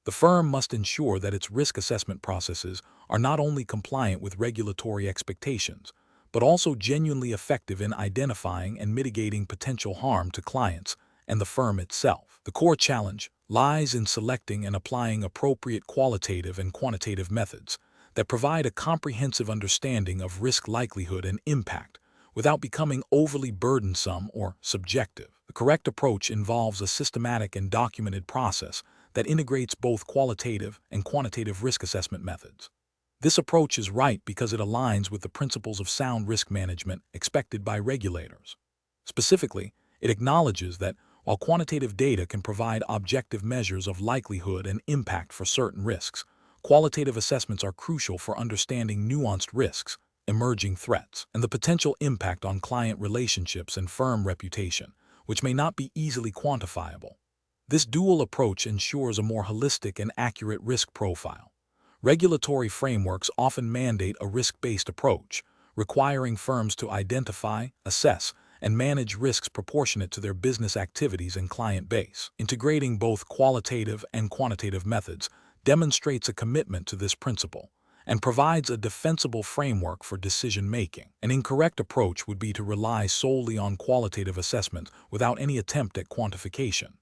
The firm must ensure that its risk assessment processes are not only compliant with regulatory expectations, but also genuinely effective in identifying and mitigating potential harm to clients and the firm itself. The core challenge lies in selecting and applying appropriate qualitative and quantitative methods that provide a comprehensive understanding of risk likelihood and impact without becoming overly burdensome or subjective. The correct approach involves a systematic and documented process that integrates both qualitative and quantitative risk assessment methods. This approach is right because it aligns with the principles of sound risk management expected by regulators. Specifically, it acknowledges that while quantitative data can provide objective measures of likelihood and impact for certain risks, qualitative assessments are crucial for understanding nuanced risks, emerging threats, and the potential impact on client relationships and firm reputation, which may not be easily quantifiable. This dual approach ensures a more holistic and accurate risk profile. Regulatory frameworks often mandate a risk-based approach, requiring firms to identify, assess, and manage risks proportionate to their business activities and client base. Integrating both qualitative and quantitative methods demonstrates a commitment to this principle and provides a defensible framework for decision-making. An incorrect approach would be to rely solely on qualitative assessment without any attempt at quantification.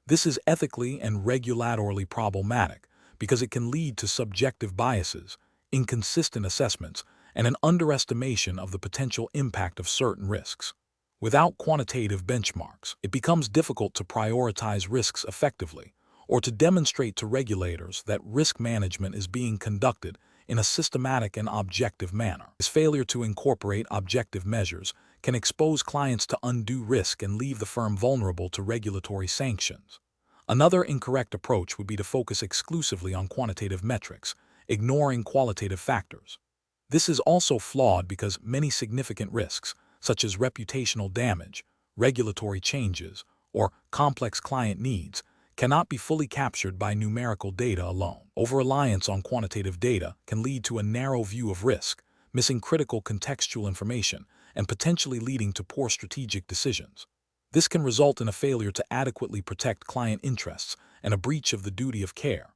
This is ethically and regulatorily problematic because it can lead to subjective biases, inconsistent assessments, and an underestimation of the potential impact of certain risks. Without quantitative benchmarks, it becomes difficult to prioritize risks effectively or to demonstrate to regulators that risk management is being conducted in a systematic and objective manner. This failure to incorporate objective measures can expose clients to undue risk and leave the firm vulnerable to regulatory sanctions. Another incorrect approach would be to focus exclusively on quantitative metrics, ignoring qualitative factors. This is also flawed because many significant risks, such as reputational damage, regulatory changes, or complex client needs, cannot be fully captured by numerical data alone. Over-reliance on quantitative data can lead to a narrow view of risk, missing critical contextual information, and potentially leading to poor strategic decisions. This can result in a failure to adequately protect client interests and a breach of the duty of care.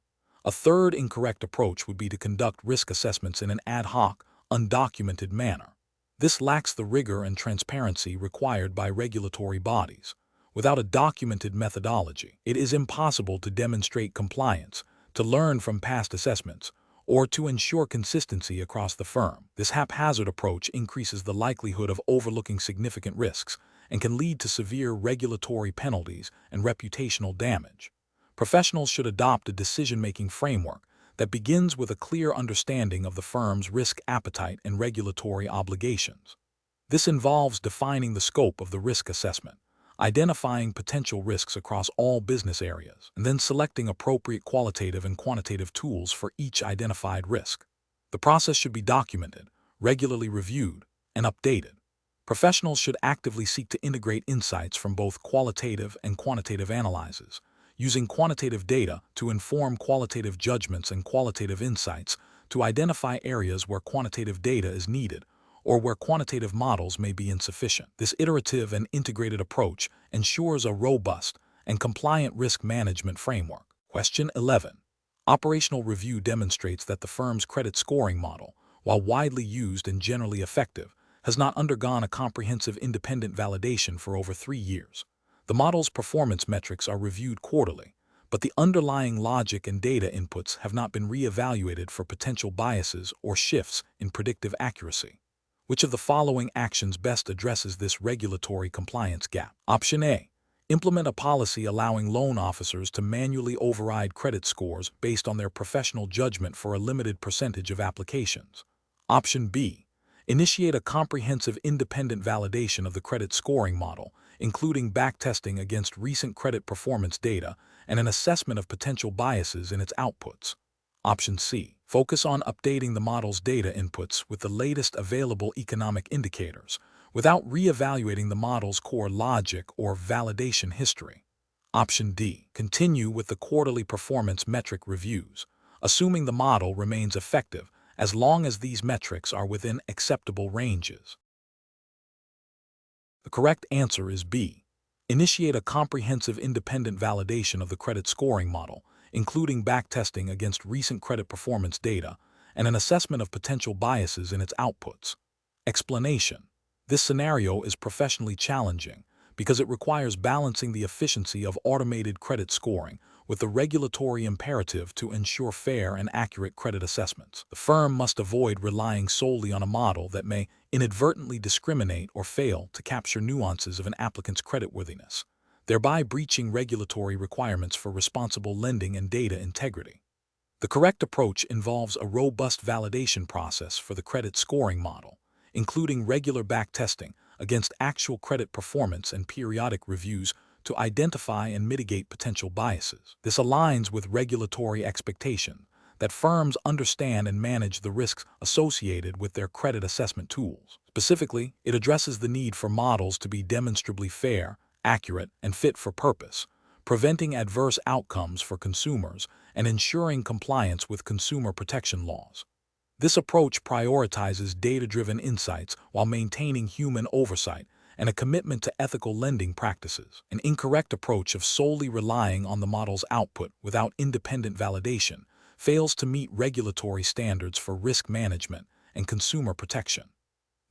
A third incorrect approach would be to conduct risk assessments in an ad hoc, undocumented manner. This lacks the rigor and transparency required by regulatory bodies. Without a documented methodology, it is impossible to demonstrate compliance, to learn from past assessments, or to ensure consistency across the firm. This haphazard approach increases the likelihood of overlooking significant risks and can lead to severe regulatory penalties and reputational damage. Professionals should adopt a decision-making framework that begins with a clear understanding of the firm's risk appetite and regulatory obligations. This involves defining the scope of the risk assessment, identifying potential risks across all business areas, and then selecting appropriate qualitative and quantitative tools for each identified risk. The process should be documented, regularly reviewed, and updated. Professionals should actively seek to integrate insights from both qualitative and quantitative analyses, using quantitative data to inform qualitative judgments and qualitative insights to identify areas where quantitative data is needed or where quantitative models may be insufficient. This iterative and integrated approach ensures a robust and compliant risk management framework. Question 11. Operational review demonstrates that the firm's credit scoring model, while widely used and generally effective, has not undergone a comprehensive independent validation for over 3 years. The model's performance metrics are reviewed quarterly, but the underlying logic and data inputs have not been re-evaluated for potential biases or shifts in predictive accuracy. Which of the following actions best addresses this regulatory compliance gap? Option A. Implement a policy allowing loan officers to manually override credit scores based on their professional judgment for a limited percentage of applications. Option B. Initiate a comprehensive independent validation of the credit scoring model, including backtesting against recent credit performance data and an assessment of potential biases in its outputs. Option C. Focus on updating the model's data inputs with the latest available economic indicators, without re-evaluating the model's core logic or validation history. Option D. Continue with the quarterly performance metric reviews, assuming the model remains effective as long as these metrics are within acceptable ranges. The correct answer is B. Initiate a comprehensive independent validation of the credit scoring model, including backtesting against recent credit performance data and an assessment of potential biases in its outputs. Explanation. This scenario is professionally challenging because it requires balancing the efficiency of automated credit scoring with the regulatory imperative to ensure fair and accurate credit assessments. The firm must avoid relying solely on a model that may inadvertently discriminate or fail to capture nuances of an applicant's creditworthiness, thereby breaching regulatory requirements for responsible lending and data integrity. The correct approach involves a robust validation process for the credit scoring model, including regular backtesting against actual credit performance and periodic reviews to identify and mitigate potential biases. This aligns with regulatory expectation that firms understand and manage the risks associated with their credit assessment tools. Specifically, it addresses the need for models to be demonstrably fair, accurate, and fit for purpose, preventing adverse outcomes for consumers and ensuring compliance with consumer protection laws. This approach prioritizes data-driven insights while maintaining human oversight and a commitment to ethical lending practices. An incorrect approach of solely relying on the model's output without independent validation fails to meet regulatory standards for risk management and consumer protection.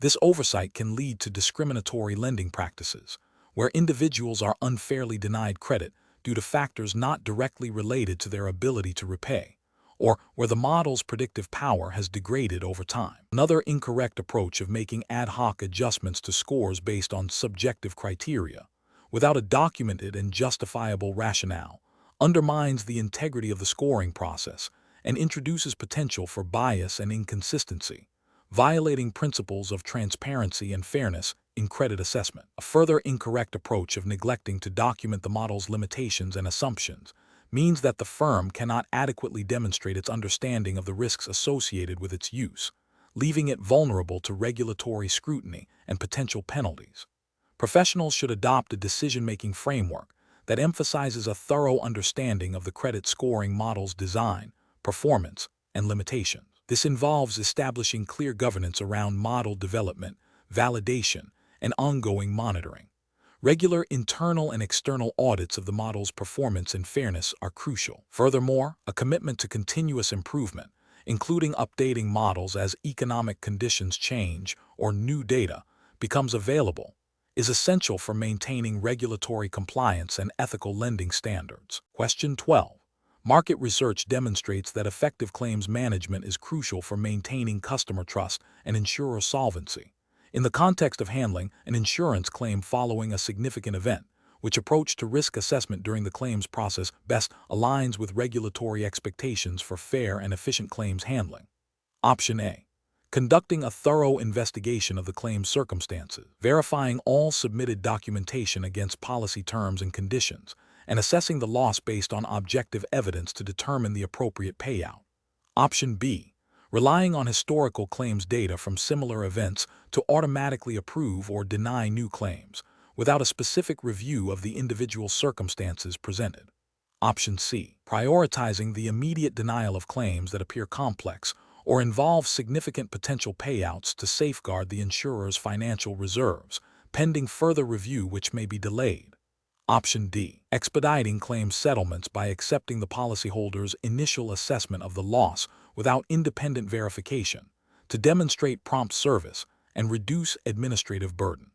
This oversight can lead to discriminatory lending practices, where individuals are unfairly denied credit due to factors not directly related to their ability to repay, or where the model's predictive power has degraded over time. Another incorrect approach of making ad hoc adjustments to scores based on subjective criteria, without a documented and justifiable rationale, undermines the integrity of the scoring process and introduces potential for bias and inconsistency, violating principles of transparency and fairness in credit assessment. A further incorrect approach of neglecting to document the model's limitations and assumptions means that the firm cannot adequately demonstrate its understanding of the risks associated with its use, leaving it vulnerable to regulatory scrutiny and potential penalties. Professionals should adopt a decision-making framework that emphasizes a thorough understanding of the credit scoring model's design, performance, and limitations. This involves establishing clear governance around model development, validation, and ongoing monitoring. Regular internal and external audits of the model's performance and fairness are crucial. Furthermore, a commitment to continuous improvement, including updating models as economic conditions change or new data becomes available, is essential for maintaining regulatory compliance and ethical lending standards. Question 12. Market research demonstrates that effective claims management is crucial for maintaining customer trust and insurer solvency. In the context of handling an insurance claim following a significant event, which approach to risk assessment during the claims process best aligns with regulatory expectations for fair and efficient claims handling? Option A. Conducting a thorough investigation of the claim's circumstances, verifying all submitted documentation against policy terms and conditions, and assessing the loss based on objective evidence to determine the appropriate payout. Option B. Relying on historical claims data from similar events to automatically approve or deny new claims, without a specific review of the individual circumstances presented. Option C. Prioritizing the immediate denial of claims that appear complex or involve significant potential payouts to safeguard the insurer's financial reserves, pending further review which may be delayed. Option D. Expediting claim settlements by accepting the policyholder's initial assessment of the loss without independent verification, to demonstrate prompt service and reduce administrative burden.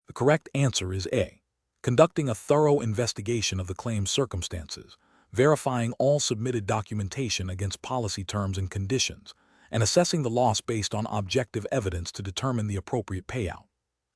The correct answer is A. Conducting a thorough investigation of the claim's circumstances, verifying all submitted documentation against policy terms and conditions, and assessing the loss based on objective evidence to determine the appropriate payout.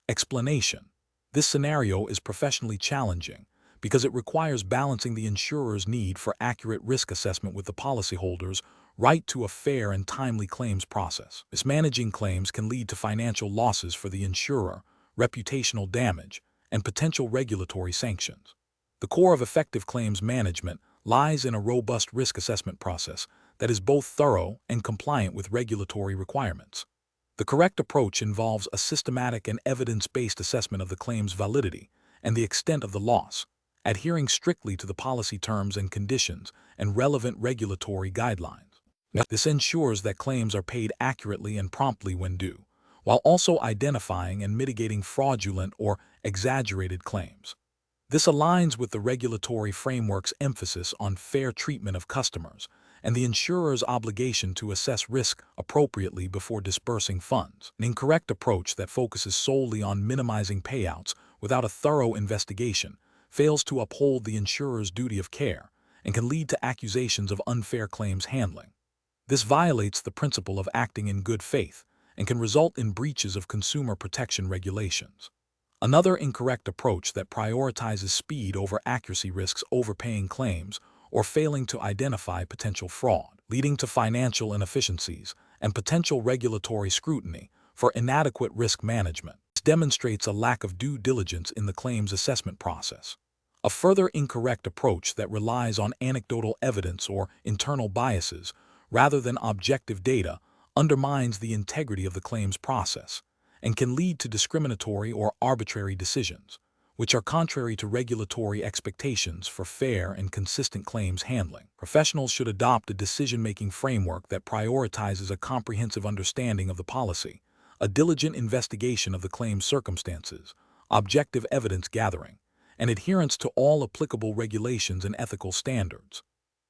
Explanation. This scenario is professionally challenging because it requires balancing the insurer's need for accurate risk assessment with the policyholder's right to a fair and timely claims process. Mismanaging claims can lead to financial losses for the insurer, reputational damage, and potential regulatory sanctions. The core of effective claims management lies in a robust risk assessment process that is both thorough and compliant with regulatory requirements. The correct approach involves a systematic and evidence-based assessment of the claim's validity and the extent of the loss, adhering strictly to the policy terms and conditions and relevant regulatory guidelines. This ensures that claims are paid accurately and promptly when due, while also identifying and mitigating fraudulent or exaggerated claims. This aligns with the regulatory framework's emphasis on fair treatment of customers and the insurer's obligation to assess risk appropriately before disbursing funds. An incorrect approach that focuses solely on minimizing payouts without a thorough investigation fails to uphold the insurer's duty of care and can lead to accusations of unfair claims handling. This violates the principle of acting in good faith and can result in breaches of consumer protection regulations. Another incorrect approach that prioritizes speed over accuracy risks overpaying claims or failing to identify potential fraud, leading to financial inefficiencies and potential regulatory scrutiny for inadequate risk management. This demonstrates a lack of due diligence in the claims assessment process. A further incorrect approach that relies on anecdotal evidence or internal biases rather than objective data undermines the integrity of the claims process and can lead to discriminatory or arbitrary decisions, which are contrary to regulatory expectations for fair and consistent claims handling. Professionals should adopt a decision-making framework that prioritizes a comprehensive understanding of the policy, a diligent investigation of the claim's circumstances, objective evidence gathering, and adherence to all applicable regulations and ethical standards.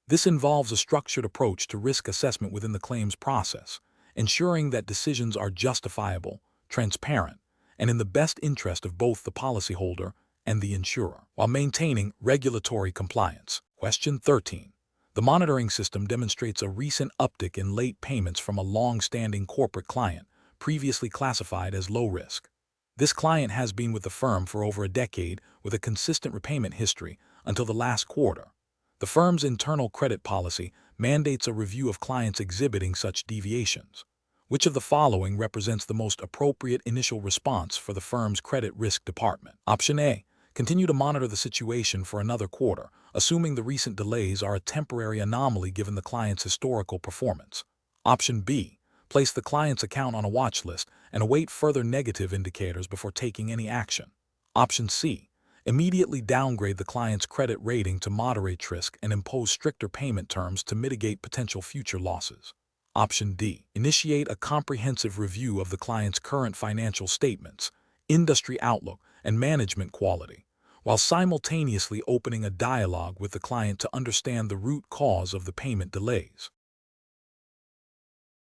This involves a structured approach to risk assessment within the claims process, ensuring that decisions are justifiable, transparent, and in the best interest of both the policyholder and the insurer, while maintaining regulatory compliance. Question 13. The monitoring system demonstrates a recent uptick in late payments from a long-standing corporate client, previously classified as low risk. This client has been with the firm for over a decade with a consistent repayment history until the last quarter. The firm's internal credit policy mandates a review of clients exhibiting such deviations. Which of the following represents the most appropriate initial response for the firm's credit risk department? Option A. Continue to monitor the situation for another quarter, assuming the recent delays are a temporary anomaly given the client's historical performance. Option B. Place the client's account on a watch list and await further negative indicators before taking any action. Option C. Immediately downgrade the client's credit rating to moderate risk and impose stricter payment terms to mitigate potential future losses. Option D. Initiate a comprehensive review of the client's current financial statements, industry outlook, and management quality, while simultaneously opening a dialogue with the client to understand the root cause of the payment delays.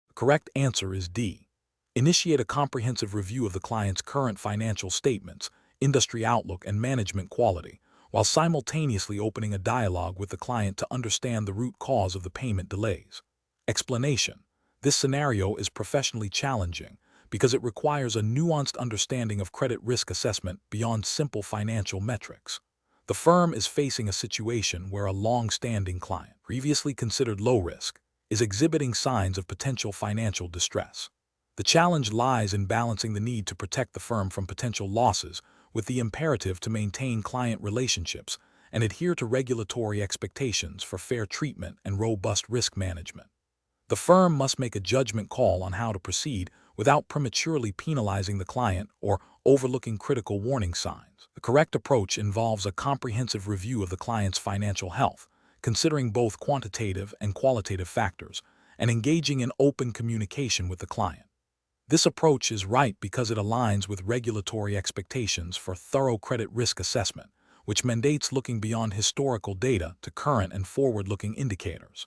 The correct answer is D. Initiate a comprehensive review of the client's current financial statements, industry outlook, and management quality, while simultaneously opening a dialogue with the client to understand the root cause of the payment delays. Explanation. This scenario is professionally challenging because it requires a nuanced understanding of credit risk assessment beyond simple financial metrics. The firm is facing a situation where a long-standing client, previously considered low risk, is exhibiting signs of potential financial distress. The challenge lies in balancing the need to protect the firm from potential losses with the imperative to maintain client relationships and adhere to regulatory expectations for fair treatment and robust risk management. The firm must make a judgment call on how to proceed without prematurely penalizing the client or overlooking critical warning signs. The correct approach involves a comprehensive review of the client's financial health, considering both quantitative and qualitative factors, and engaging in open communication with the client. This approach is right because it aligns with regulatory expectations for thorough credit risk assessment, which mandates looking beyond historical data to current and forward-looking indicators.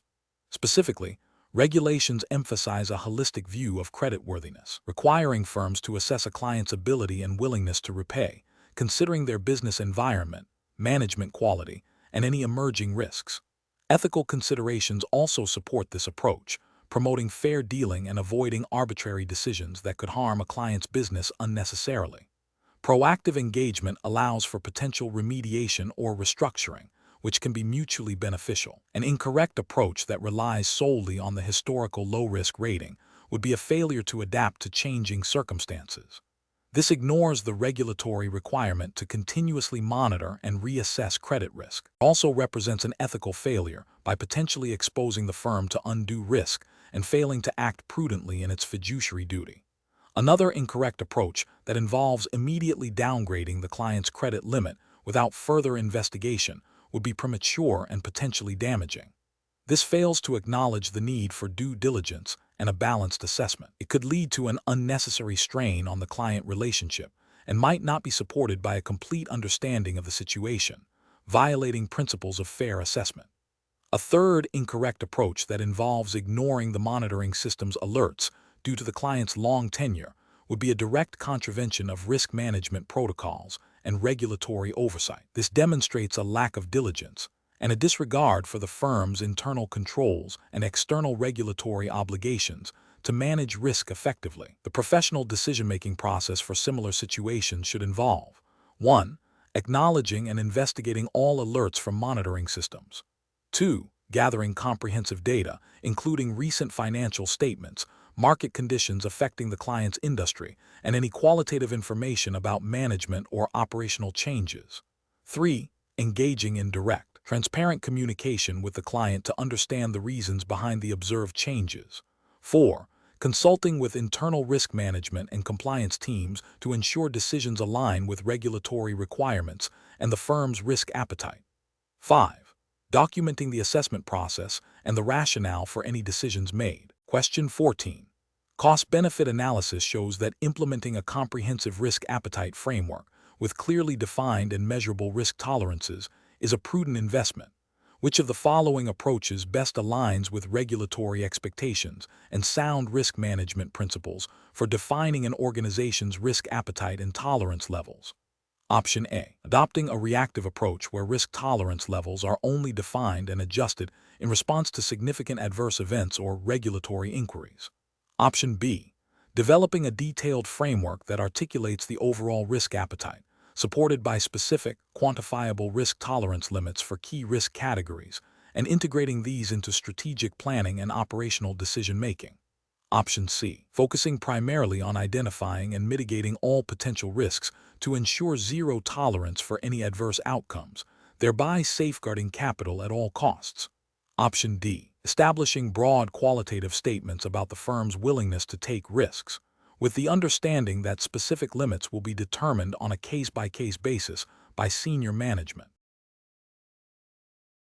Specifically, regulations emphasize a holistic view of creditworthiness, requiring firms to assess a client's ability and willingness to repay, considering their business environment, management quality, and any emerging risks. Ethical considerations also support this approach, promoting fair dealing and avoiding arbitrary decisions that could harm a client's business unnecessarily. Proactive engagement allows for potential remediation or restructuring, which can be mutually beneficial. An incorrect approach that relies solely on the historical low-risk rating would be a failure to adapt to changing circumstances. This ignores the regulatory requirement to continuously monitor and reassess credit risk. It also represents an ethical failure by potentially exposing the firm to undue risk and failing to act prudently in its fiduciary duty. Another incorrect approach that involves immediately downgrading the client's credit limit without further investigation would be premature and potentially damaging. This fails to acknowledge the need for due diligence and a balanced assessment. It could lead to an unnecessary strain on the client relationship and might not be supported by a complete understanding of the situation, violating principles of fair assessment. A third incorrect approach that involves ignoring the monitoring system's alerts due to the client's long tenure would be a direct contravention of risk management protocols and regulatory oversight. This demonstrates a lack of diligence and a disregard for the firm's internal controls and external regulatory obligations to manage risk effectively. The professional decision-making process for similar situations should involve 1. Acknowledging and investigating all alerts from monitoring systems. 2. Gathering comprehensive data, including recent financial statements, market conditions affecting the client's industry, and any qualitative information about management or operational changes. 3. Engaging in direct, transparent communication with the client to understand the reasons behind the observed changes. 4. Consulting with internal risk management and compliance teams to ensure decisions align with regulatory requirements and the firm's risk appetite. 5. Documenting the assessment process and the rationale for any decisions made. Question 14. Cost-benefit analysis shows that implementing a comprehensive risk appetite framework with clearly defined and measurable risk tolerances is a prudent investment. Which of the following approaches best aligns with regulatory expectations and sound risk management principles for defining an organization's risk appetite and tolerance levels? Option A. Adopting a reactive approach where risk tolerance levels are only defined and adjusted in response to significant adverse events or regulatory inquiries. Option B. Developing a detailed framework that articulates the overall risk appetite, supported by specific, quantifiable risk tolerance limits for key risk categories, and integrating these into strategic planning and operational decision-making. Option C. Focusing primarily on identifying and mitigating all potential risks to ensure zero tolerance for any adverse outcomes, thereby safeguarding capital at all costs. Option D. Establishing broad qualitative statements about the firm's willingness to take risks, with the understanding that specific limits will be determined on a case-by-case basis by senior management.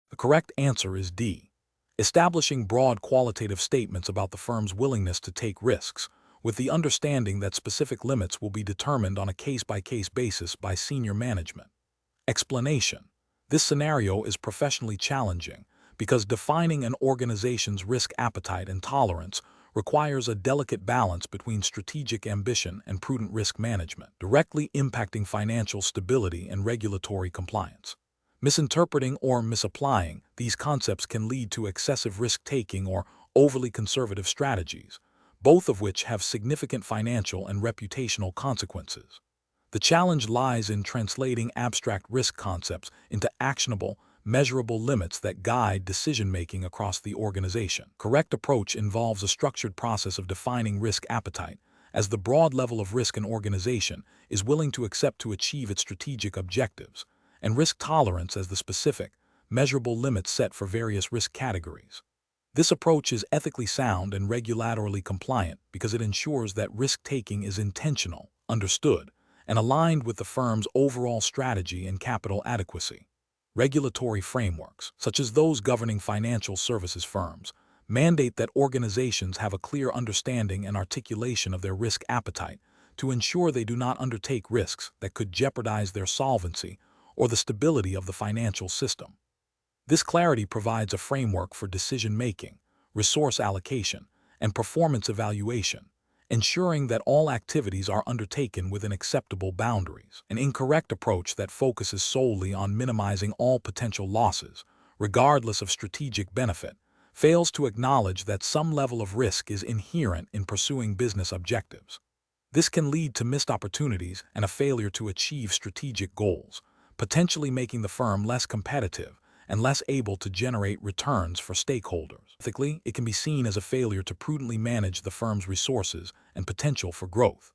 The correct answer is D. Establishing broad qualitative statements about the firm's willingness to take risks, with the understanding that specific limits will be determined on a case-by-case basis by senior management. Explanation. This scenario is professionally challenging because defining an organization's risk appetite and tolerance requires a delicate balance between strategic ambition and prudent risk management, directly impacting financial stability and regulatory compliance. Misinterpreting or misapplying these concepts can lead to excessive risk-taking or overly conservative strategies, both of which have significant financial and reputational consequences. The challenge lies in translating abstract risk concepts into actionable, measurable limits that guide decision-making across the organization. Correct approach involves a structured process of defining risk appetite as the broad level of risk an organization is willing to accept to achieve its strategic objectives, and risk tolerance as the specific, measurable limits set for various risk categories. This approach is ethically sound and regulatorily compliant because it ensures that risk-taking is intentional, understood, and aligned with the firm's overall strategy and capital adequacy. Regulatory frameworks, such as those governing financial services firms, mandate that organizations have a clear understanding and articulation of their risk appetite to ensure they do not undertake risks that could jeopardize their solvency or the stability of the financial system. This clarity provides a framework for decision-making, resource allocation, and performance evaluation, ensuring that all activities are undertaken within acceptable boundaries. An incorrect approach that focuses solely on minimizing all potential losses, regardless of strategic benefit, fails to acknowledge that some level of risk is inherent in pursuing business objectives. This can lead to missed opportunities and a failure to achieve strategic goals, potentially making the firm less competitive and less able to generate returns for stakeholders. Ethically, it can be seen as a failure to prudently manage the firm's resources and potential for growth.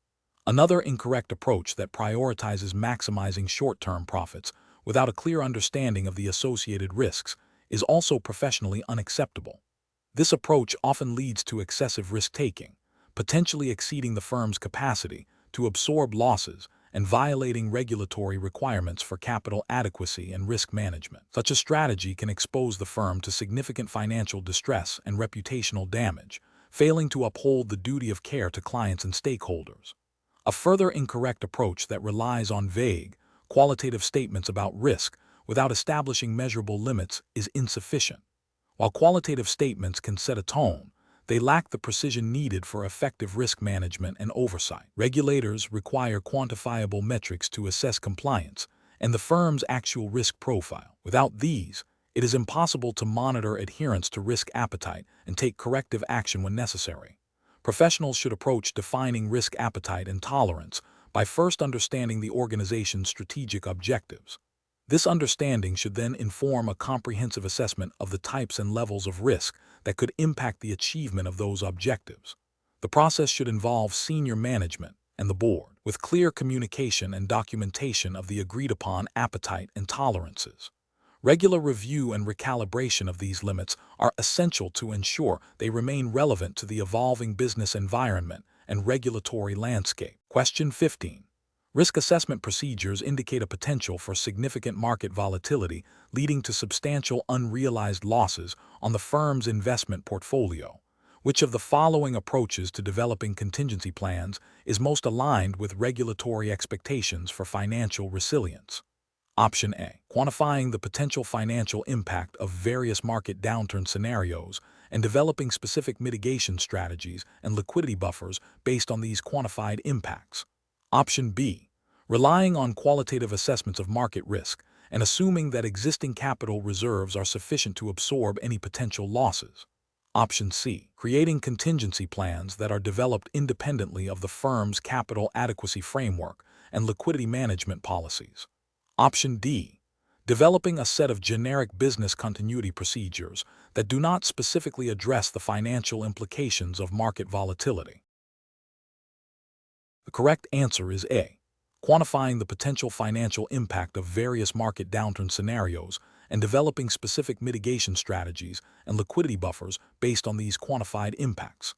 Another incorrect approach that prioritizes maximizing short-term profits without a clear understanding of the associated risks is also professionally unacceptable. This approach often leads to excessive risk-taking, potentially exceeding the firm's capacity to absorb losses and violating regulatory requirements for capital adequacy and risk management. Such a strategy can expose the firm to significant financial distress and reputational damage, failing to uphold the duty of care to clients and stakeholders. A further incorrect approach that relies on vague, qualitative statements about risk without establishing measurable limits is insufficient. While qualitative statements can set a tone, they lack the precision needed for effective risk management and oversight. Regulators require quantifiable metrics to assess compliance and the firm's actual risk profile. Without these, it is impossible to monitor adherence to risk appetite and take corrective action when necessary. Professionals should approach defining risk appetite and tolerance by first understanding the organization's strategic objectives. This understanding should then inform a comprehensive assessment of the types and levels of risk that could impact the achievement of those objectives. The process should involve senior management and the board, with clear communication and documentation of the agreed-upon appetite and tolerances. Regular review and recalibration of these limits are essential to ensure they remain relevant to the evolving business environment and regulatory landscape. Question 15. Risk assessment procedures indicate a potential for significant market volatility, leading to substantial unrealized losses on the firm's investment portfolio. Which of the following approaches to developing contingency plans is most aligned with regulatory expectations for financial resilience? Option A. Quantifying the potential financial impact of various market downturn scenarios and developing specific mitigation strategies and liquidity buffers based on these quantified impacts. Option B. Relying on qualitative assessments of market risk and assuming that existing capital reserves are sufficient to absorb any potential losses. Option C. Creating contingency plans that are developed independently of the firm's capital adequacy framework and liquidity management policies. Option D. Developing a set of generic business continuity procedures that do not specifically address the financial implications of market volatility. The correct answer is A. Quantifying the potential financial impact of various market downturn scenarios and developing specific mitigation strategies and liquidity buffers based on these quantified impacts.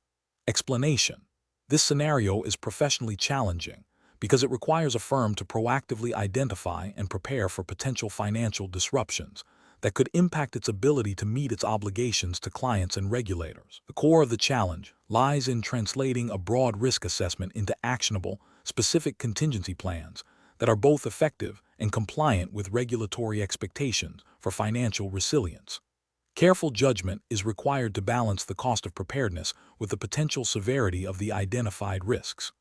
Explanation. This scenario is professionally challenging because it requires a firm to proactively identify and prepare for potential financial disruptions that could impact its ability to meet its obligations to clients and regulators. The core of the challenge lies in translating a broad risk assessment into actionable, specific contingency plans that are both effective and compliant with regulatory expectations for financial resilience. Careful judgment is required to balance the cost of preparedness with the potential severity of the identified risks.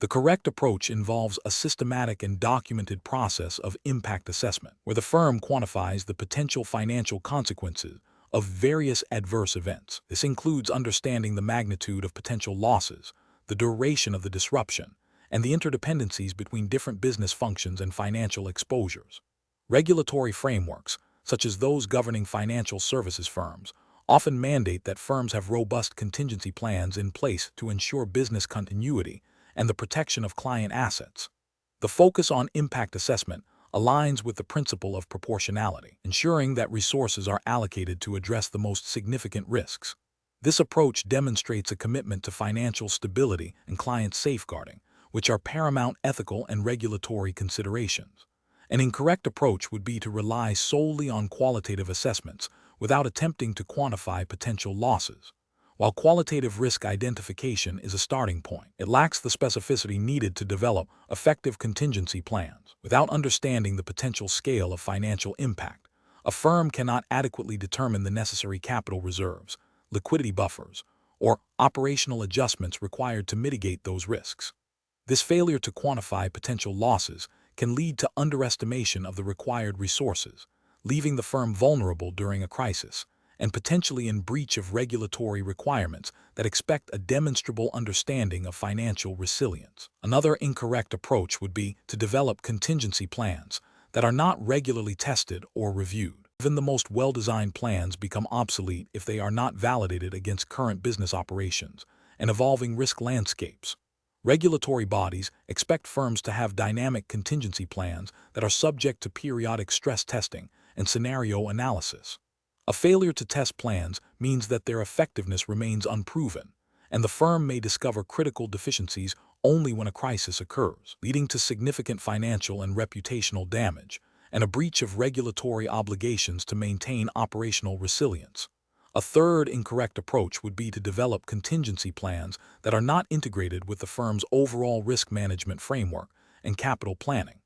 The correct approach involves a systematic and documented process of impact assessment, where the firm quantifies the potential financial consequences of various adverse events. This includes understanding the magnitude of potential losses, the duration of the disruption, and the interdependencies between different business functions and financial exposures. Regulatory frameworks, such as those governing financial services firms, often mandate that firms have robust contingency plans in place to ensure business continuity and the protection of client assets. The focus on impact assessment aligns with the principle of proportionality, ensuring that resources are allocated to address the most significant risks. This approach demonstrates a commitment to financial stability and client safeguarding, which are paramount ethical and regulatory considerations. An incorrect approach would be to rely solely on qualitative assessments without attempting to quantify potential losses. While qualitative risk identification is a starting point, it lacks the specificity needed to develop effective contingency plans. Without understanding the potential scale of financial impact, a firm cannot adequately determine the necessary capital reserves, liquidity buffers, or operational adjustments required to mitigate those risks. This failure to quantify potential losses can lead to underestimation of the required resources, leaving the firm vulnerable during a crisis and potentially in breach of regulatory requirements that expect a demonstrable understanding of financial resilience. Another incorrect approach would be to develop contingency plans that are not regularly tested or reviewed. Even the most well-designed plans become obsolete if they are not validated against current business operations and evolving risk landscapes. Regulatory bodies expect firms to have dynamic contingency plans that are subject to periodic stress testing and scenario analysis. A failure to test plans means that their effectiveness remains unproven, and the firm may discover critical deficiencies only when a crisis occurs, leading to significant financial and reputational damage and a breach of regulatory obligations to maintain operational resilience. A third incorrect approach would be to develop contingency plans that are not integrated with the firm's overall risk management framework and capital planning.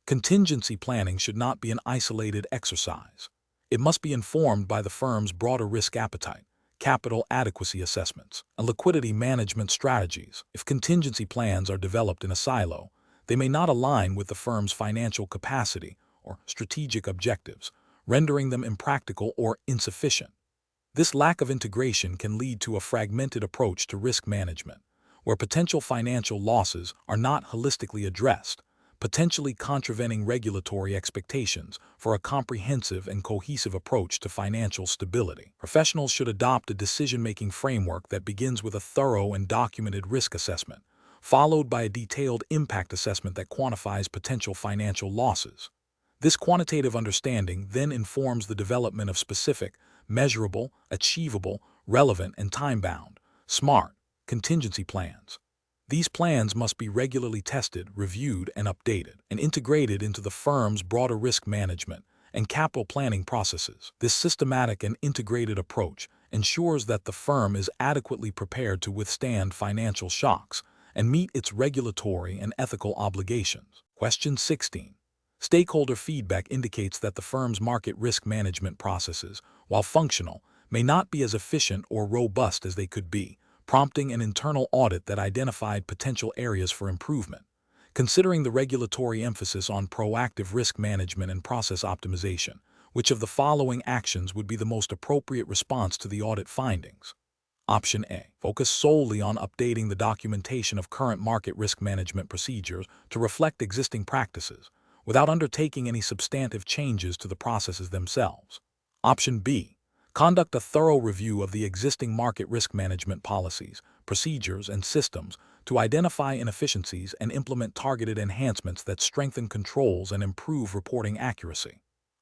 Contingency planning should not be an isolated exercise. It must be informed by the firm's broader risk appetite, capital adequacy assessments, and liquidity management strategies. If contingency plans are developed in a silo, they may not align with the firm's financial capacity or strategic objectives, rendering them impractical or insufficient. This lack of integration can lead to a fragmented approach to risk management, where potential financial losses are not holistically addressed, potentially contravening regulatory expectations for a comprehensive and cohesive approach to financial stability. Professionals should adopt a decision-making framework that begins with a thorough and documented risk assessment, followed by a detailed impact assessment that quantifies potential financial losses. This quantitative understanding then informs the development of specific, measurable, achievable, relevant, and time-bound, SMART, contingency plans. These plans must be regularly tested, reviewed, and updated, and integrated into the firm's broader risk management and capital planning processes. This systematic and integrated approach ensures that the firm is adequately prepared to withstand financial shocks and meet its regulatory and ethical obligations. Question 16. Stakeholder feedback indicates that the firm's market risk management processes, while functional, may not be as efficient or robust as they could be, prompting an internal audit that identified potential areas for improvement. Considering the regulatory emphasis on proactive risk management and process optimization, which of the following actions would be the most appropriate response to the audit findings? Option A. Focus solely on updating the documentation of current market risk management procedures to reflect existing practices, without undertaking any substantive changes to the processes themselves. Option B. Conduct a thorough review of the existing market risk management policies, procedures, and systems to identify inefficiencies and implement targeted enhancements that strengthen controls and improve reporting accuracy.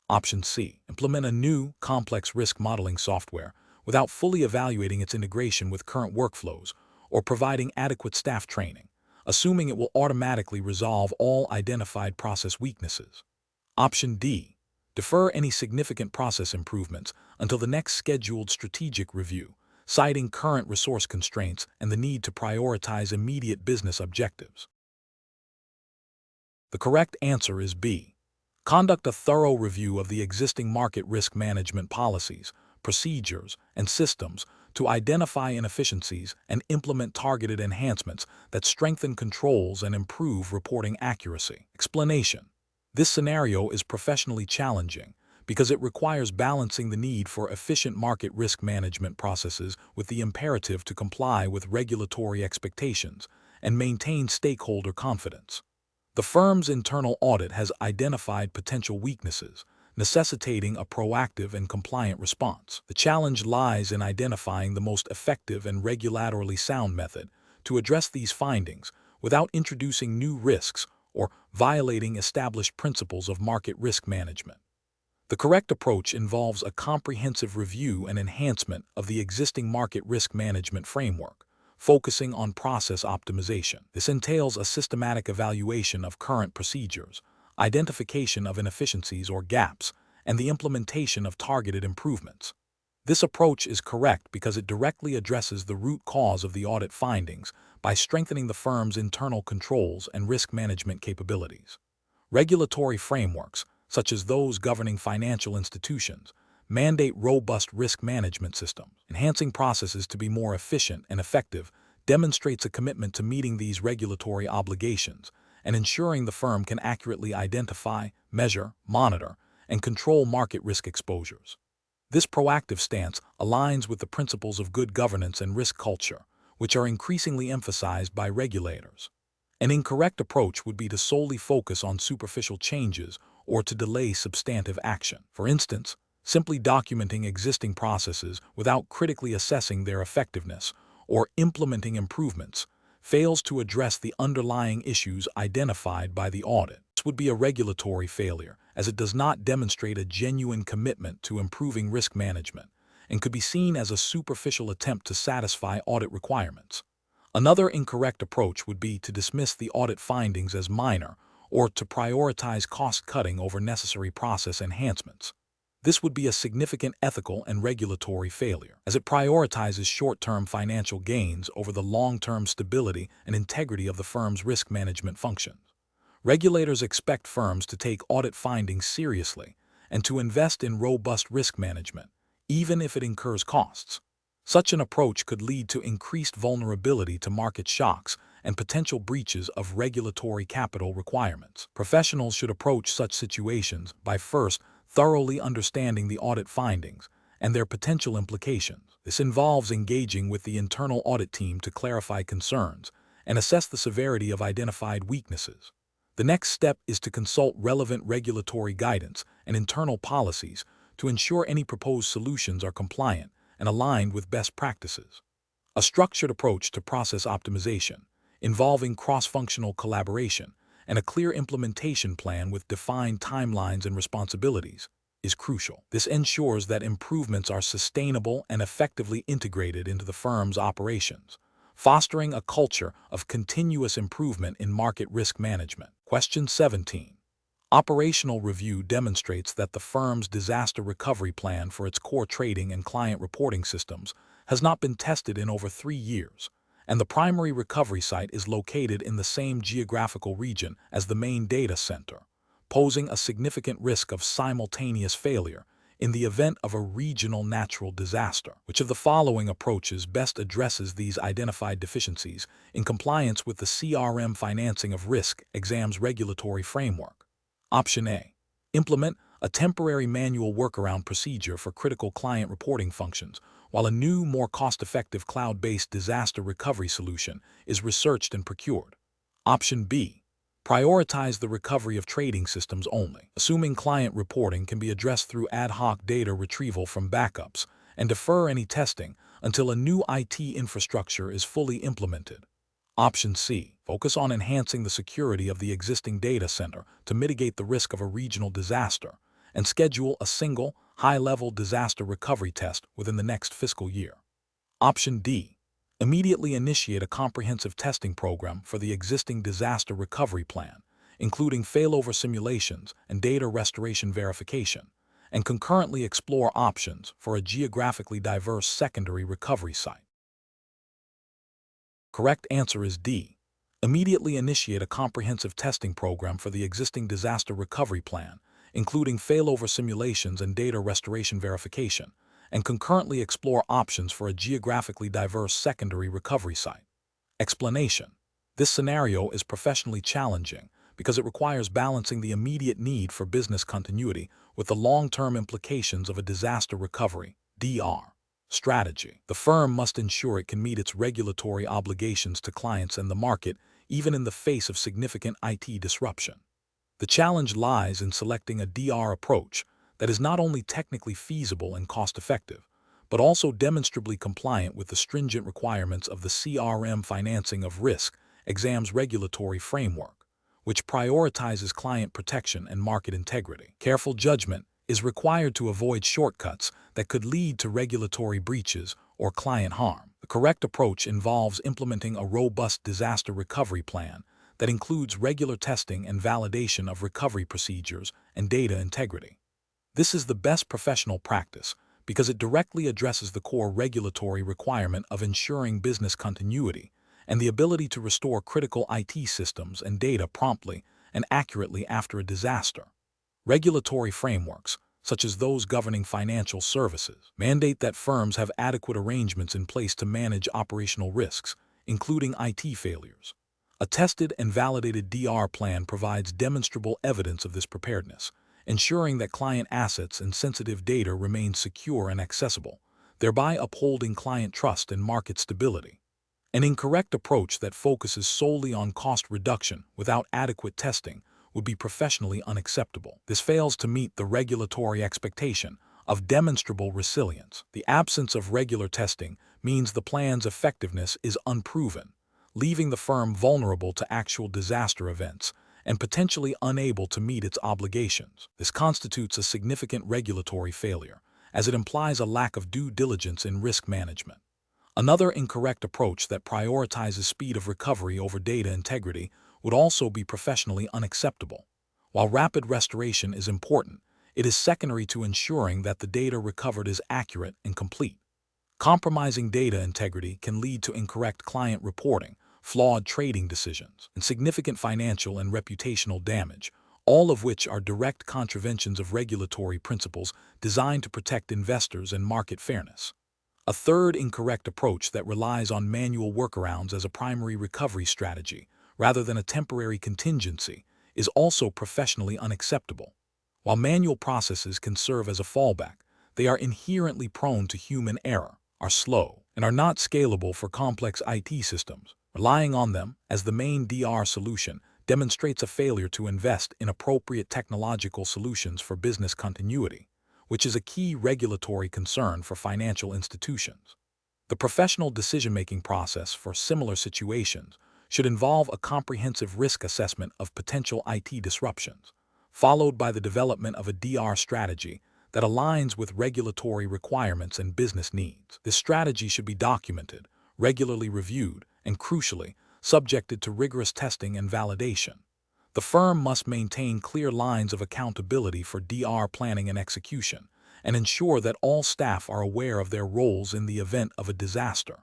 Option C. Implement a new, complex risk modeling software without fully evaluating its integration with current workflows or providing adequate staff training, assuming it will automatically resolve all identified process weaknesses. Option D. Defer any significant process improvements until the next scheduled strategic review, citing current resource constraints and the need to prioritize immediate business objectives. The correct answer is B. Conduct a thorough review of the existing market risk management policies, procedures, and systems to identify inefficiencies and implement targeted enhancements that strengthen controls and improve reporting accuracy. Explanation. This scenario is professionally challenging because it requires balancing the need for efficient market risk management processes with the imperative to comply with regulatory expectations and maintain stakeholder confidence. The firm's internal audit has identified potential weaknesses, necessitating a proactive and compliant response. The challenge lies in identifying the most effective and regulatorily sound method to address these findings without introducing new risks or violating established principles of market risk management. The correct approach involves a comprehensive review and enhancement of the existing market risk management framework, focusing on process optimization. This entails a systematic evaluation of current procedures, identification of inefficiencies or gaps, and the implementation of targeted improvements. This approach is correct because it directly addresses the root cause of the audit findings by strengthening the firm's internal controls and risk management capabilities. Regulatory frameworks, such as those governing financial institutions, mandate robust risk management systems. Enhancing processes to be more efficient and effective demonstrates a commitment to meeting these regulatory obligations and ensuring the firm can accurately identify, measure, monitor, and control market risk exposures. This proactive stance aligns with the principles of good governance and risk culture, which are increasingly emphasized by regulators. An incorrect approach would be to solely focus on superficial changes or to delay substantive action. For instance, Simply documenting existing processes without critically assessing their effectiveness or implementing improvements fails to address the underlying issues identified by the audit. This would be a regulatory failure, as it does not demonstrate a genuine commitment to improving risk management and could be seen as a superficial attempt to satisfy audit requirements. Another incorrect approach would be to dismiss the audit findings as minor or to prioritize cost-cutting over necessary process enhancements. This would be a significant ethical and regulatory failure, as it prioritizes short-term financial gains over the long-term stability and integrity of the firm's risk management functions. Regulators expect firms to take audit findings seriously and to invest in robust risk management, even if it incurs costs. Such an approach could lead to increased vulnerability to market shocks and potential breaches of regulatory capital requirements. Professionals should approach such situations by first thoroughly understanding the audit findings and their potential implications. This involves engaging with the internal audit team to clarify concerns and assess the severity of identified weaknesses. The next step is to consult relevant regulatory guidance and internal policies to ensure any proposed solutions are compliant and aligned with best practices. A structured approach to process optimization, involving cross-functional collaboration and a clear implementation plan with defined timelines and responsibilities, is crucial. This ensures that improvements are sustainable and effectively integrated into the firm's operations, fostering a culture of continuous improvement in market risk management. Question 17. Operational review demonstrates that the firm's disaster recovery plan for its core trading and client reporting systems has not been tested in over 3 years, and the primary recovery site is located in the same geographical region as the main data center, posing a significant risk of simultaneous failure in the event of a regional natural disaster. Which of the following approaches best addresses these identified deficiencies in compliance with the CRM financing of risk exams regulatory framework? Option A. Implement a temporary manual workaround procedure for critical client reporting functions, while a new, more cost-effective cloud-based disaster recovery solution is researched and procured. Option B. Prioritize the recovery of trading systems only, assuming client reporting can be addressed through ad hoc data retrieval from backups, and defer any testing until a new IT infrastructure is fully implemented. Option C. Focus on enhancing the security of the existing data center to mitigate the risk of a regional disaster, and schedule a single, high-level disaster recovery test within the next fiscal year. Option D. Immediately initiate a comprehensive testing program for the existing disaster recovery plan, including failover simulations and data restoration verification, and concurrently explore options for a geographically diverse secondary recovery site. Correct answer is D. Immediately initiate a comprehensive testing program for the existing disaster recovery plan, including failover simulations and data restoration verification, and concurrently explore options for a geographically diverse secondary recovery site. Explanation. This scenario is professionally challenging because it requires balancing the immediate need for business continuity with the long-term implications of a disaster recovery (DR) strategy. The firm must ensure it can meet its regulatory obligations to clients and the market, even in the face of significant IT disruption. The challenge lies in selecting a DR approach that is not only technically feasible and cost-effective, but also demonstrably compliant with the stringent requirements of the CRM financing of risk exams regulatory framework, which prioritizes client protection and market integrity. Careful judgment is required to avoid shortcuts that could lead to regulatory breaches or client harm. The correct approach involves implementing a robust disaster recovery plan that includes regular testing and validation of recovery procedures and data integrity. This is the best professional practice because it directly addresses the core regulatory requirement of ensuring business continuity and the ability to restore critical IT systems and data promptly and accurately after a disaster. Regulatory frameworks, such as those governing financial services, mandate that firms have adequate arrangements in place to manage operational risks, including IT failures. A tested and validated DR plan provides demonstrable evidence of this preparedness, ensuring that client assets and sensitive data remain secure and accessible, thereby upholding client trust and market stability. An incorrect approach that focuses solely on cost reduction without adequate testing would be professionally unacceptable. This fails to meet the regulatory expectation of demonstrable resilience. The absence of regular testing means the plan's effectiveness is unproven, leaving the firm vulnerable to actual disaster events and potentially unable to meet its obligations. This constitutes a significant regulatory failure, as it implies a lack of due diligence in risk management. Another incorrect approach that prioritizes speed of recovery over data integrity would also be professionally unacceptable. While rapid restoration is important, it is secondary to ensuring that the data recovered is accurate and complete. Compromising data integrity can lead to incorrect client reporting, flawed trading decisions, and significant financial and reputational damage, all of which are direct contraventions of regulatory principles designed to protect investors and market fairness. A third incorrect approach that relies on manual workarounds as a primary recovery strategy, rather than a temporary contingency, is also professionally unacceptable. While manual processes can serve as a fallback, they are inherently prone to human error, are slow, and are not scalable for complex IT systems. Relying on them as the main DR solution demonstrates a failure to invest in appropriate technological solutions for business continuity, which is a key regulatory concern for financial institutions. The professional decision-making process for similar situations should involve a comprehensive risk assessment of potential IT disruptions, followed by the development of a DR strategy that aligns with regulatory requirements and business needs. This strategy should be documented, regularly reviewed, and crucially, subjected to rigorous testing and validation. The firm must maintain clear lines of accountability for DR planning and execution, and ensure that all staff are aware of their roles in the event of a disaster.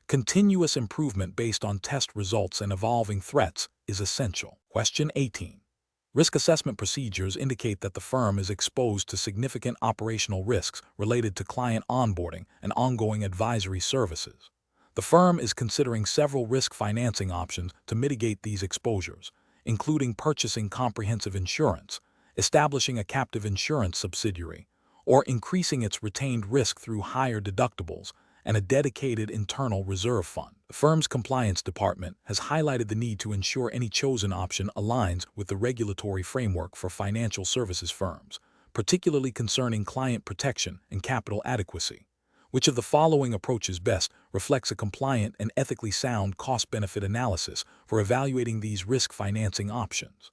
Continuous improvement based on test results and evolving threats is essential. Question 18. Risk assessment procedures indicate that the firm is exposed to significant operational risks related to client onboarding and ongoing advisory services. The firm is considering several risk financing options to mitigate these exposures, including purchasing comprehensive insurance, establishing a captive insurance subsidiary, or increasing its retained risk through higher deductibles and a dedicated internal reserve fund. The firm's compliance department has highlighted the need to ensure any chosen option aligns with the regulatory framework for financial services firms, particularly concerning client protection and capital adequacy. Which of the following approaches best reflects a compliant and ethically sound cost-benefit analysis for evaluating these risk financing options?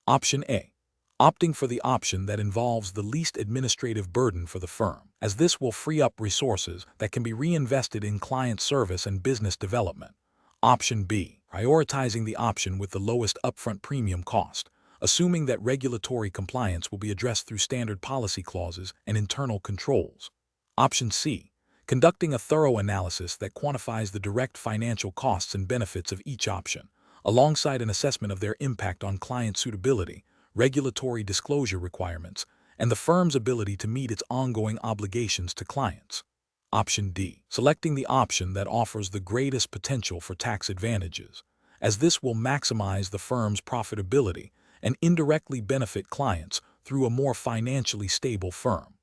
Option A. Opting for the option that involves the least administrative burden for the firm, as this will free up resources that can be reinvested in client service and business development. Option B. Prioritizing the option with the lowest upfront premium cost, assuming that regulatory compliance will be addressed through standard policy clauses and internal controls. Option C. Conducting a thorough analysis that quantifies the direct financial costs and benefits of each option, alongside an assessment of their impact on client suitability, regulatory disclosure requirements, and the firm's ability to meet its ongoing obligations to clients. Option D. Selecting the option that offers the greatest potential for tax advantages, as this will maximize the firm's profitability and indirectly benefit clients through a more financially stable firm.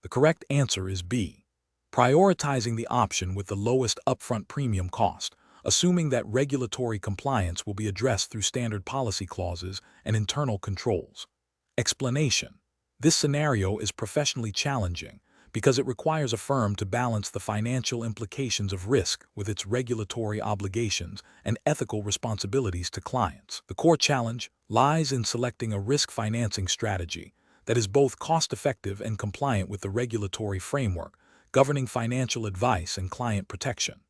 The correct answer is B. Prioritizing the option with the lowest upfront premium cost, assuming that regulatory compliance will be addressed through standard policy clauses and internal controls. Explanation: this scenario is professionally challenging because it requires a firm to balance the financial implications of risk with its regulatory obligations and ethical responsibilities to clients. The core challenge lies in selecting a risk financing strategy that is both cost-effective and compliant with the regulatory framework governing financial advice and client protection.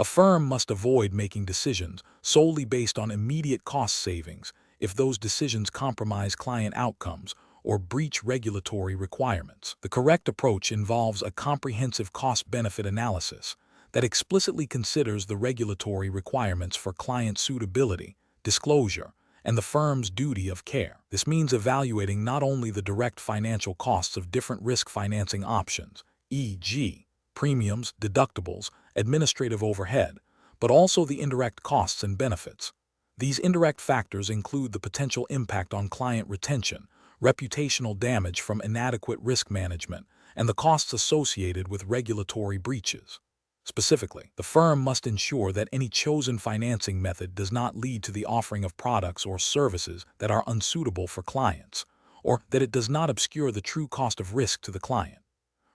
A firm must avoid making decisions solely based on immediate cost savings if those decisions compromise client outcomes or breach regulatory requirements. The correct approach involves a comprehensive cost-benefit analysis that explicitly considers the regulatory requirements for client suitability, disclosure, and the firm's duty of care. This means evaluating not only the direct financial costs of different risk financing options, e.g., premiums, deductibles, administrative overhead, but also the indirect costs and benefits. These indirect factors include the potential impact on client retention, reputational damage from inadequate risk management, and the costs associated with regulatory breaches. Specifically, the firm must ensure that any chosen financing method does not lead to the offering of products or services that are unsuitable for clients, or that it does not obscure the true cost of risk to the client.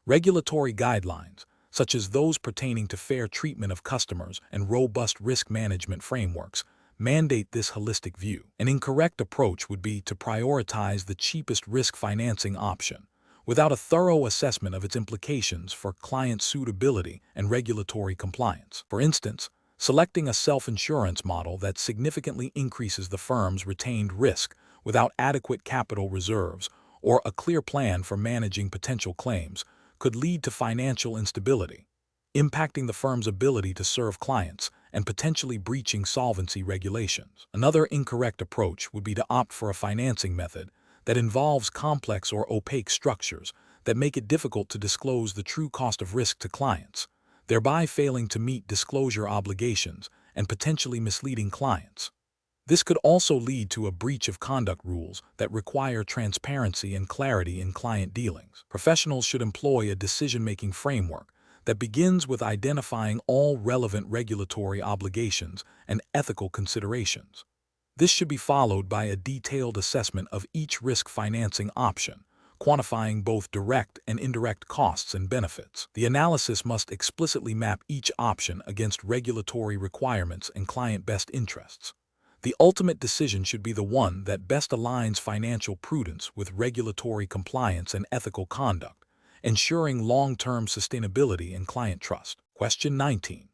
Regulatory guidelines, such as those pertaining to fair treatment of customers and robust risk management frameworks, mandate this holistic view. An incorrect approach would be to prioritize the cheapest risk financing option, without a thorough assessment of its implications for client suitability and regulatory compliance. For instance, selecting a self-insurance model that significantly increases the firm's retained risk without adequate capital reserves or a clear plan for managing potential claims could lead to financial instability, impacting the firm's ability to serve clients and potentially breaching solvency regulations. Another incorrect approach would be to opt for a financing method that involves complex or opaque structures that make it difficult to disclose the true cost of risk to clients, thereby failing to meet disclosure obligations and potentially misleading clients. This could also lead to a breach of conduct rules that require transparency and clarity in client dealings. Professionals should employ a decision-making framework that begins with identifying all relevant regulatory obligations and ethical considerations. This should be followed by a detailed assessment of each risk financing option, quantifying both direct and indirect costs and benefits. The analysis must explicitly map each option against regulatory requirements and client best interests. The ultimate decision should be the one that best aligns financial prudence with regulatory compliance and ethical conduct, ensuring long-term sustainability and client trust. Question 19.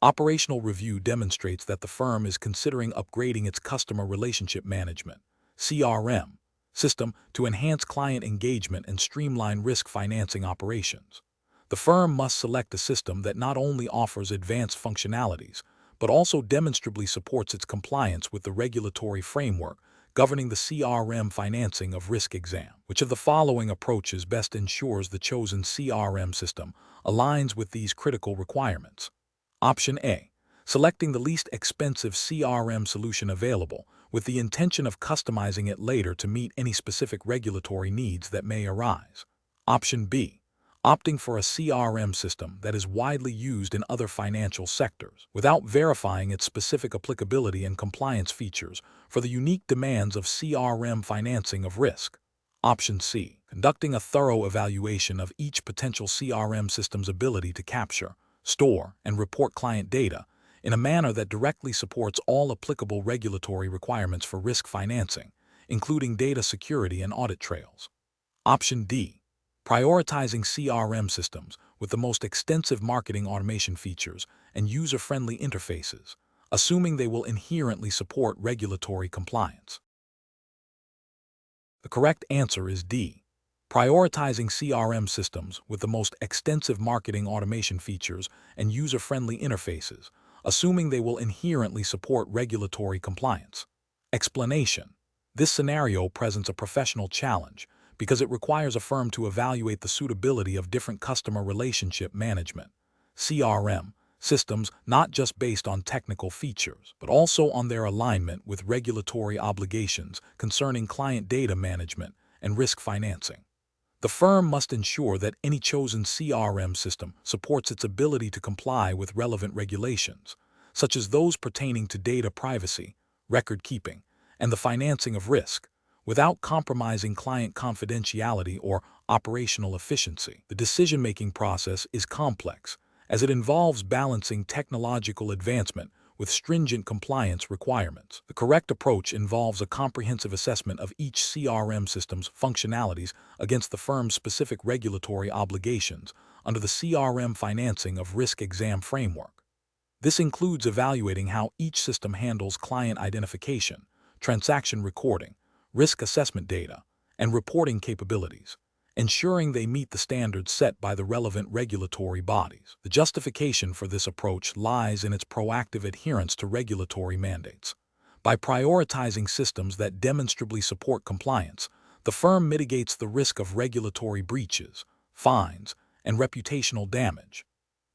Operational review demonstrates that the firm is considering upgrading its customer relationship management (CRM) system to enhance client engagement and streamline risk financing operations. The firm must select a system that not only offers advanced functionalities, but also demonstrably supports its compliance with the regulatory framework governing the CRM financing of risk exam. Which of the following approaches best ensures the chosen CRM system aligns with these critical requirements? Option A. Selecting the least expensive CRM solution available with the intention of customizing it later to meet any specific regulatory needs that may arise. Option B. Opting for a CRM system that is widely used in other financial sectors, without verifying its specific applicability and compliance features for the unique demands of CRM financing of risk. Option C. Conducting a thorough evaluation of each potential CRM system's ability to capture, store, and report client data in a manner that directly supports all applicable regulatory requirements for risk financing, including data security and audit trails. Option D. Prioritizing CRM systems with the most extensive marketing automation features and user-friendly interfaces, assuming they will inherently support regulatory compliance. The correct answer is D. Prioritizing CRM systems with the most extensive marketing automation features and user-friendly interfaces, assuming they will inherently support regulatory compliance. Explanation. This scenario presents a professional challenge because it requires a firm to evaluate the suitability of different customer relationship management (CRM) systems not just based on technical features, but also on their alignment with regulatory obligations concerning client data management and risk financing. The firm must ensure that any chosen CRM system supports its ability to comply with relevant regulations, such as those pertaining to data privacy, record keeping, and the financing of risk, without compromising client confidentiality or operational efficiency. The decision-making process is complex, as it involves balancing technological advancement with stringent compliance requirements. The correct approach involves a comprehensive assessment of each CRM system's functionalities against the firm's specific regulatory obligations under the CRM financing of risk exam framework. This includes evaluating how each system handles client identification, transaction recording, risk assessment data, and reporting capabilities, ensuring they meet the standards set by the relevant regulatory bodies. The justification for this approach lies in its proactive adherence to regulatory mandates. By prioritizing systems that demonstrably support compliance, the firm mitigates the risk of regulatory breaches, fines, and reputational damage.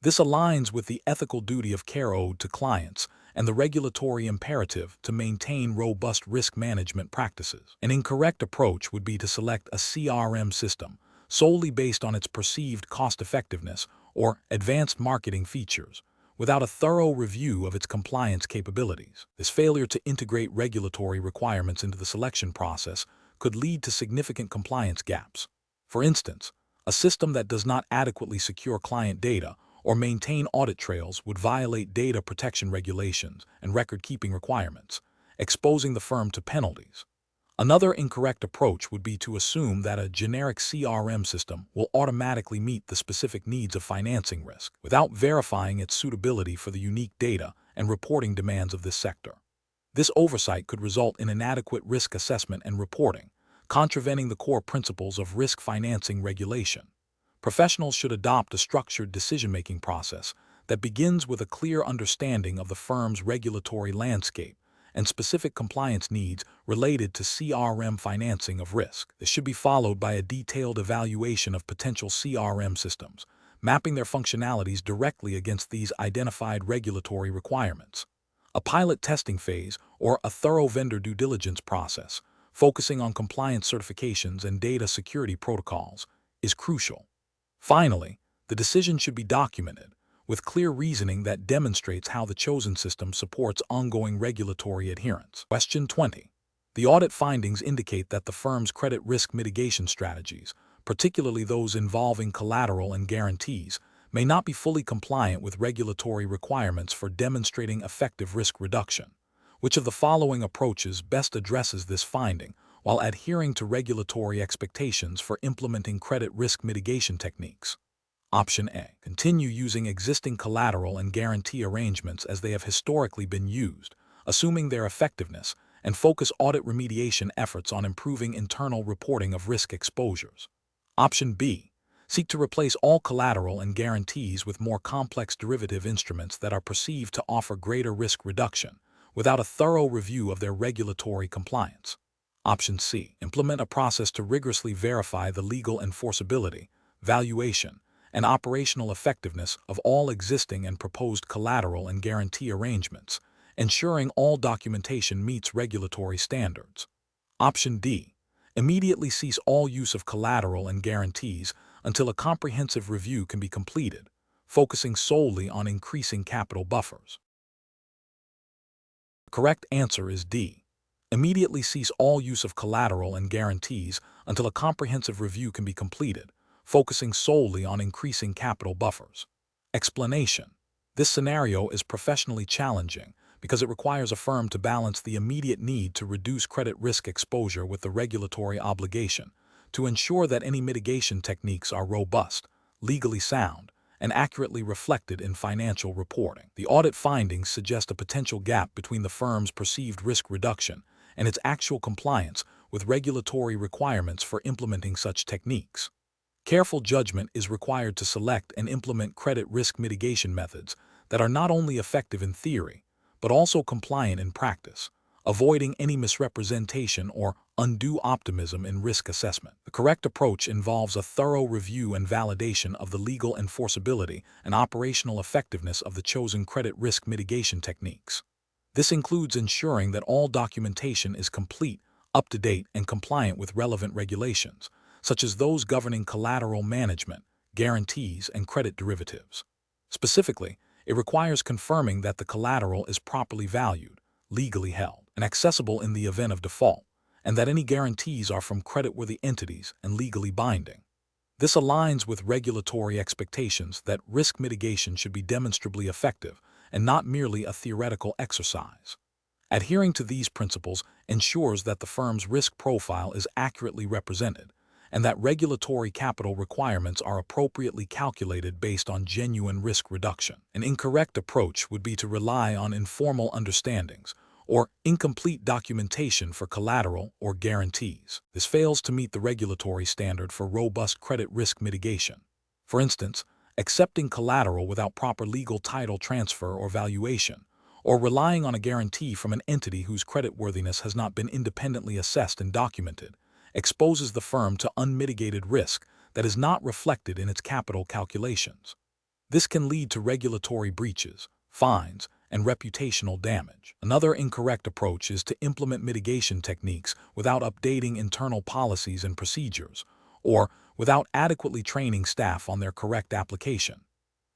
This aligns with the ethical duty of care owed to clients and the regulatory imperative to maintain robust risk management practices. An incorrect approach would be to select a CRM system solely based on its perceived cost-effectiveness or advanced marketing features, without a thorough review of its compliance capabilities. This failure to integrate regulatory requirements into the selection process could lead to significant compliance gaps. For instance, a system that does not adequately secure client data or maintain audit trails would violate data protection regulations and record-keeping requirements, exposing the firm to penalties. Another incorrect approach would be to assume that a generic CRM system will automatically meet the specific needs of financing risk without verifying its suitability for the unique data and reporting demands of this sector. This oversight could result in inadequate risk assessment and reporting, contravening the core principles of risk financing regulation. Professionals should adopt a structured decision-making process that begins with a clear understanding of the firm's regulatory landscape and specific compliance needs related to CRM financing of risk. This should be followed by a detailed evaluation of potential CRM systems, mapping their functionalities directly against these identified regulatory requirements. A pilot testing phase, or a thorough vendor due diligence process, focusing on compliance certifications and data security protocols, is crucial. Finally, the decision should be documented, with clear reasoning that demonstrates how the chosen system supports ongoing regulatory adherence. Question 20. The audit findings indicate that the firm's credit risk mitigation strategies, particularly those involving collateral and guarantees, may not be fully compliant with regulatory requirements for demonstrating effective risk reduction. Which of the following approaches best addresses this finding while adhering to regulatory expectations for implementing credit risk mitigation techniques? Option A. Continue using existing collateral and guarantee arrangements as they have historically been used, assuming their effectiveness, and focus audit remediation efforts on improving internal reporting of risk exposures. Option B. Seek to replace all collateral and guarantees with more complex derivative instruments that are perceived to offer greater risk reduction, without a thorough review of their regulatory compliance. Option C. Implement a process to rigorously verify the legal enforceability, valuation, and operational effectiveness of all existing and proposed collateral and guarantee arrangements, ensuring all documentation meets regulatory standards. Option D. Immediately cease all use of collateral and guarantees until a comprehensive review can be completed, focusing solely on increasing capital buffers. The correct answer is D. Immediately cease all use of collateral and guarantees until a comprehensive review can be completed, focusing solely on increasing capital buffers. Explanation. This scenario is professionally challenging because it requires a firm to balance the immediate need to reduce credit risk exposure with the regulatory obligation to ensure that any mitigation techniques are robust, legally sound, and accurately reflected in financial reporting. The audit findings suggest a potential gap between the firm's perceived risk reduction and its actual compliance with regulatory requirements for implementing such techniques. Careful judgment is required to select and implement credit risk mitigation methods that are not only effective in theory, but also compliant in practice, avoiding any misrepresentation or undue optimism in risk assessment. The correct approach involves a thorough review and validation of the legal enforceability and operational effectiveness of the chosen credit risk mitigation techniques. This includes ensuring that all documentation is complete, up-to-date, and compliant with relevant regulations, such as those governing collateral management, guarantees, and credit derivatives. Specifically, it requires confirming that the collateral is properly valued, legally held, and accessible in the event of default, and that any guarantees are from creditworthy entities and legally binding. This aligns with regulatory expectations that risk mitigation should be demonstrably effective and not merely a theoretical exercise. Adhering to these principles ensures that the firm's risk profile is accurately represented, and that regulatory capital requirements are appropriately calculated based on genuine risk reduction. An incorrect approach would be to rely on informal understandings or incomplete documentation for collateral or guarantees. This fails to meet the regulatory standard for robust credit risk mitigation. For instance, accepting collateral without proper legal title transfer or valuation, or relying on a guarantee from an entity whose creditworthiness has not been independently assessed and documented, exposes the firm to unmitigated risk that is not reflected in its capital calculations. This can lead to regulatory breaches, fines, and reputational damage. Another incorrect approach is to implement mitigation techniques without updating internal policies and procedures, or without adequately training staff on their correct application.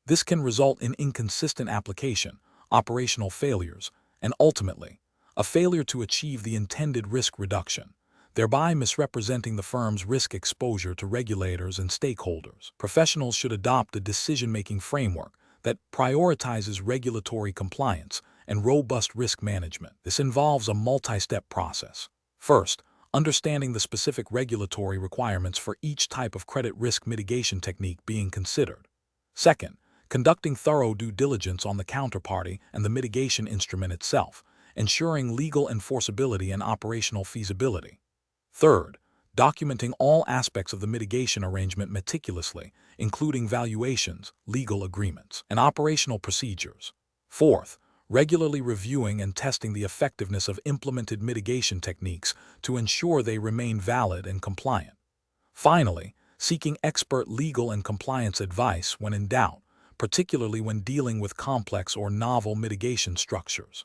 This can result in inconsistent application, operational failures, and ultimately, a failure to achieve the intended risk reduction. thereby misrepresenting the firm's risk exposure to regulators and stakeholders. Professionals should adopt a decision-making framework that prioritizes regulatory compliance and robust risk management. This involves a multi-step process. First, understanding the specific regulatory requirements for each type of credit risk mitigation technique being considered. Second, conducting thorough due diligence on the counterparty and the mitigation instrument itself, ensuring legal enforceability and operational feasibility. Third, documenting all aspects of the mitigation arrangement meticulously, including valuations, legal agreements, and operational procedures. Fourth, regularly reviewing and testing the effectiveness of implemented mitigation techniques to ensure they remain valid and compliant. Finally, seeking expert legal and compliance advice when in doubt, particularly when dealing with complex or novel mitigation structures.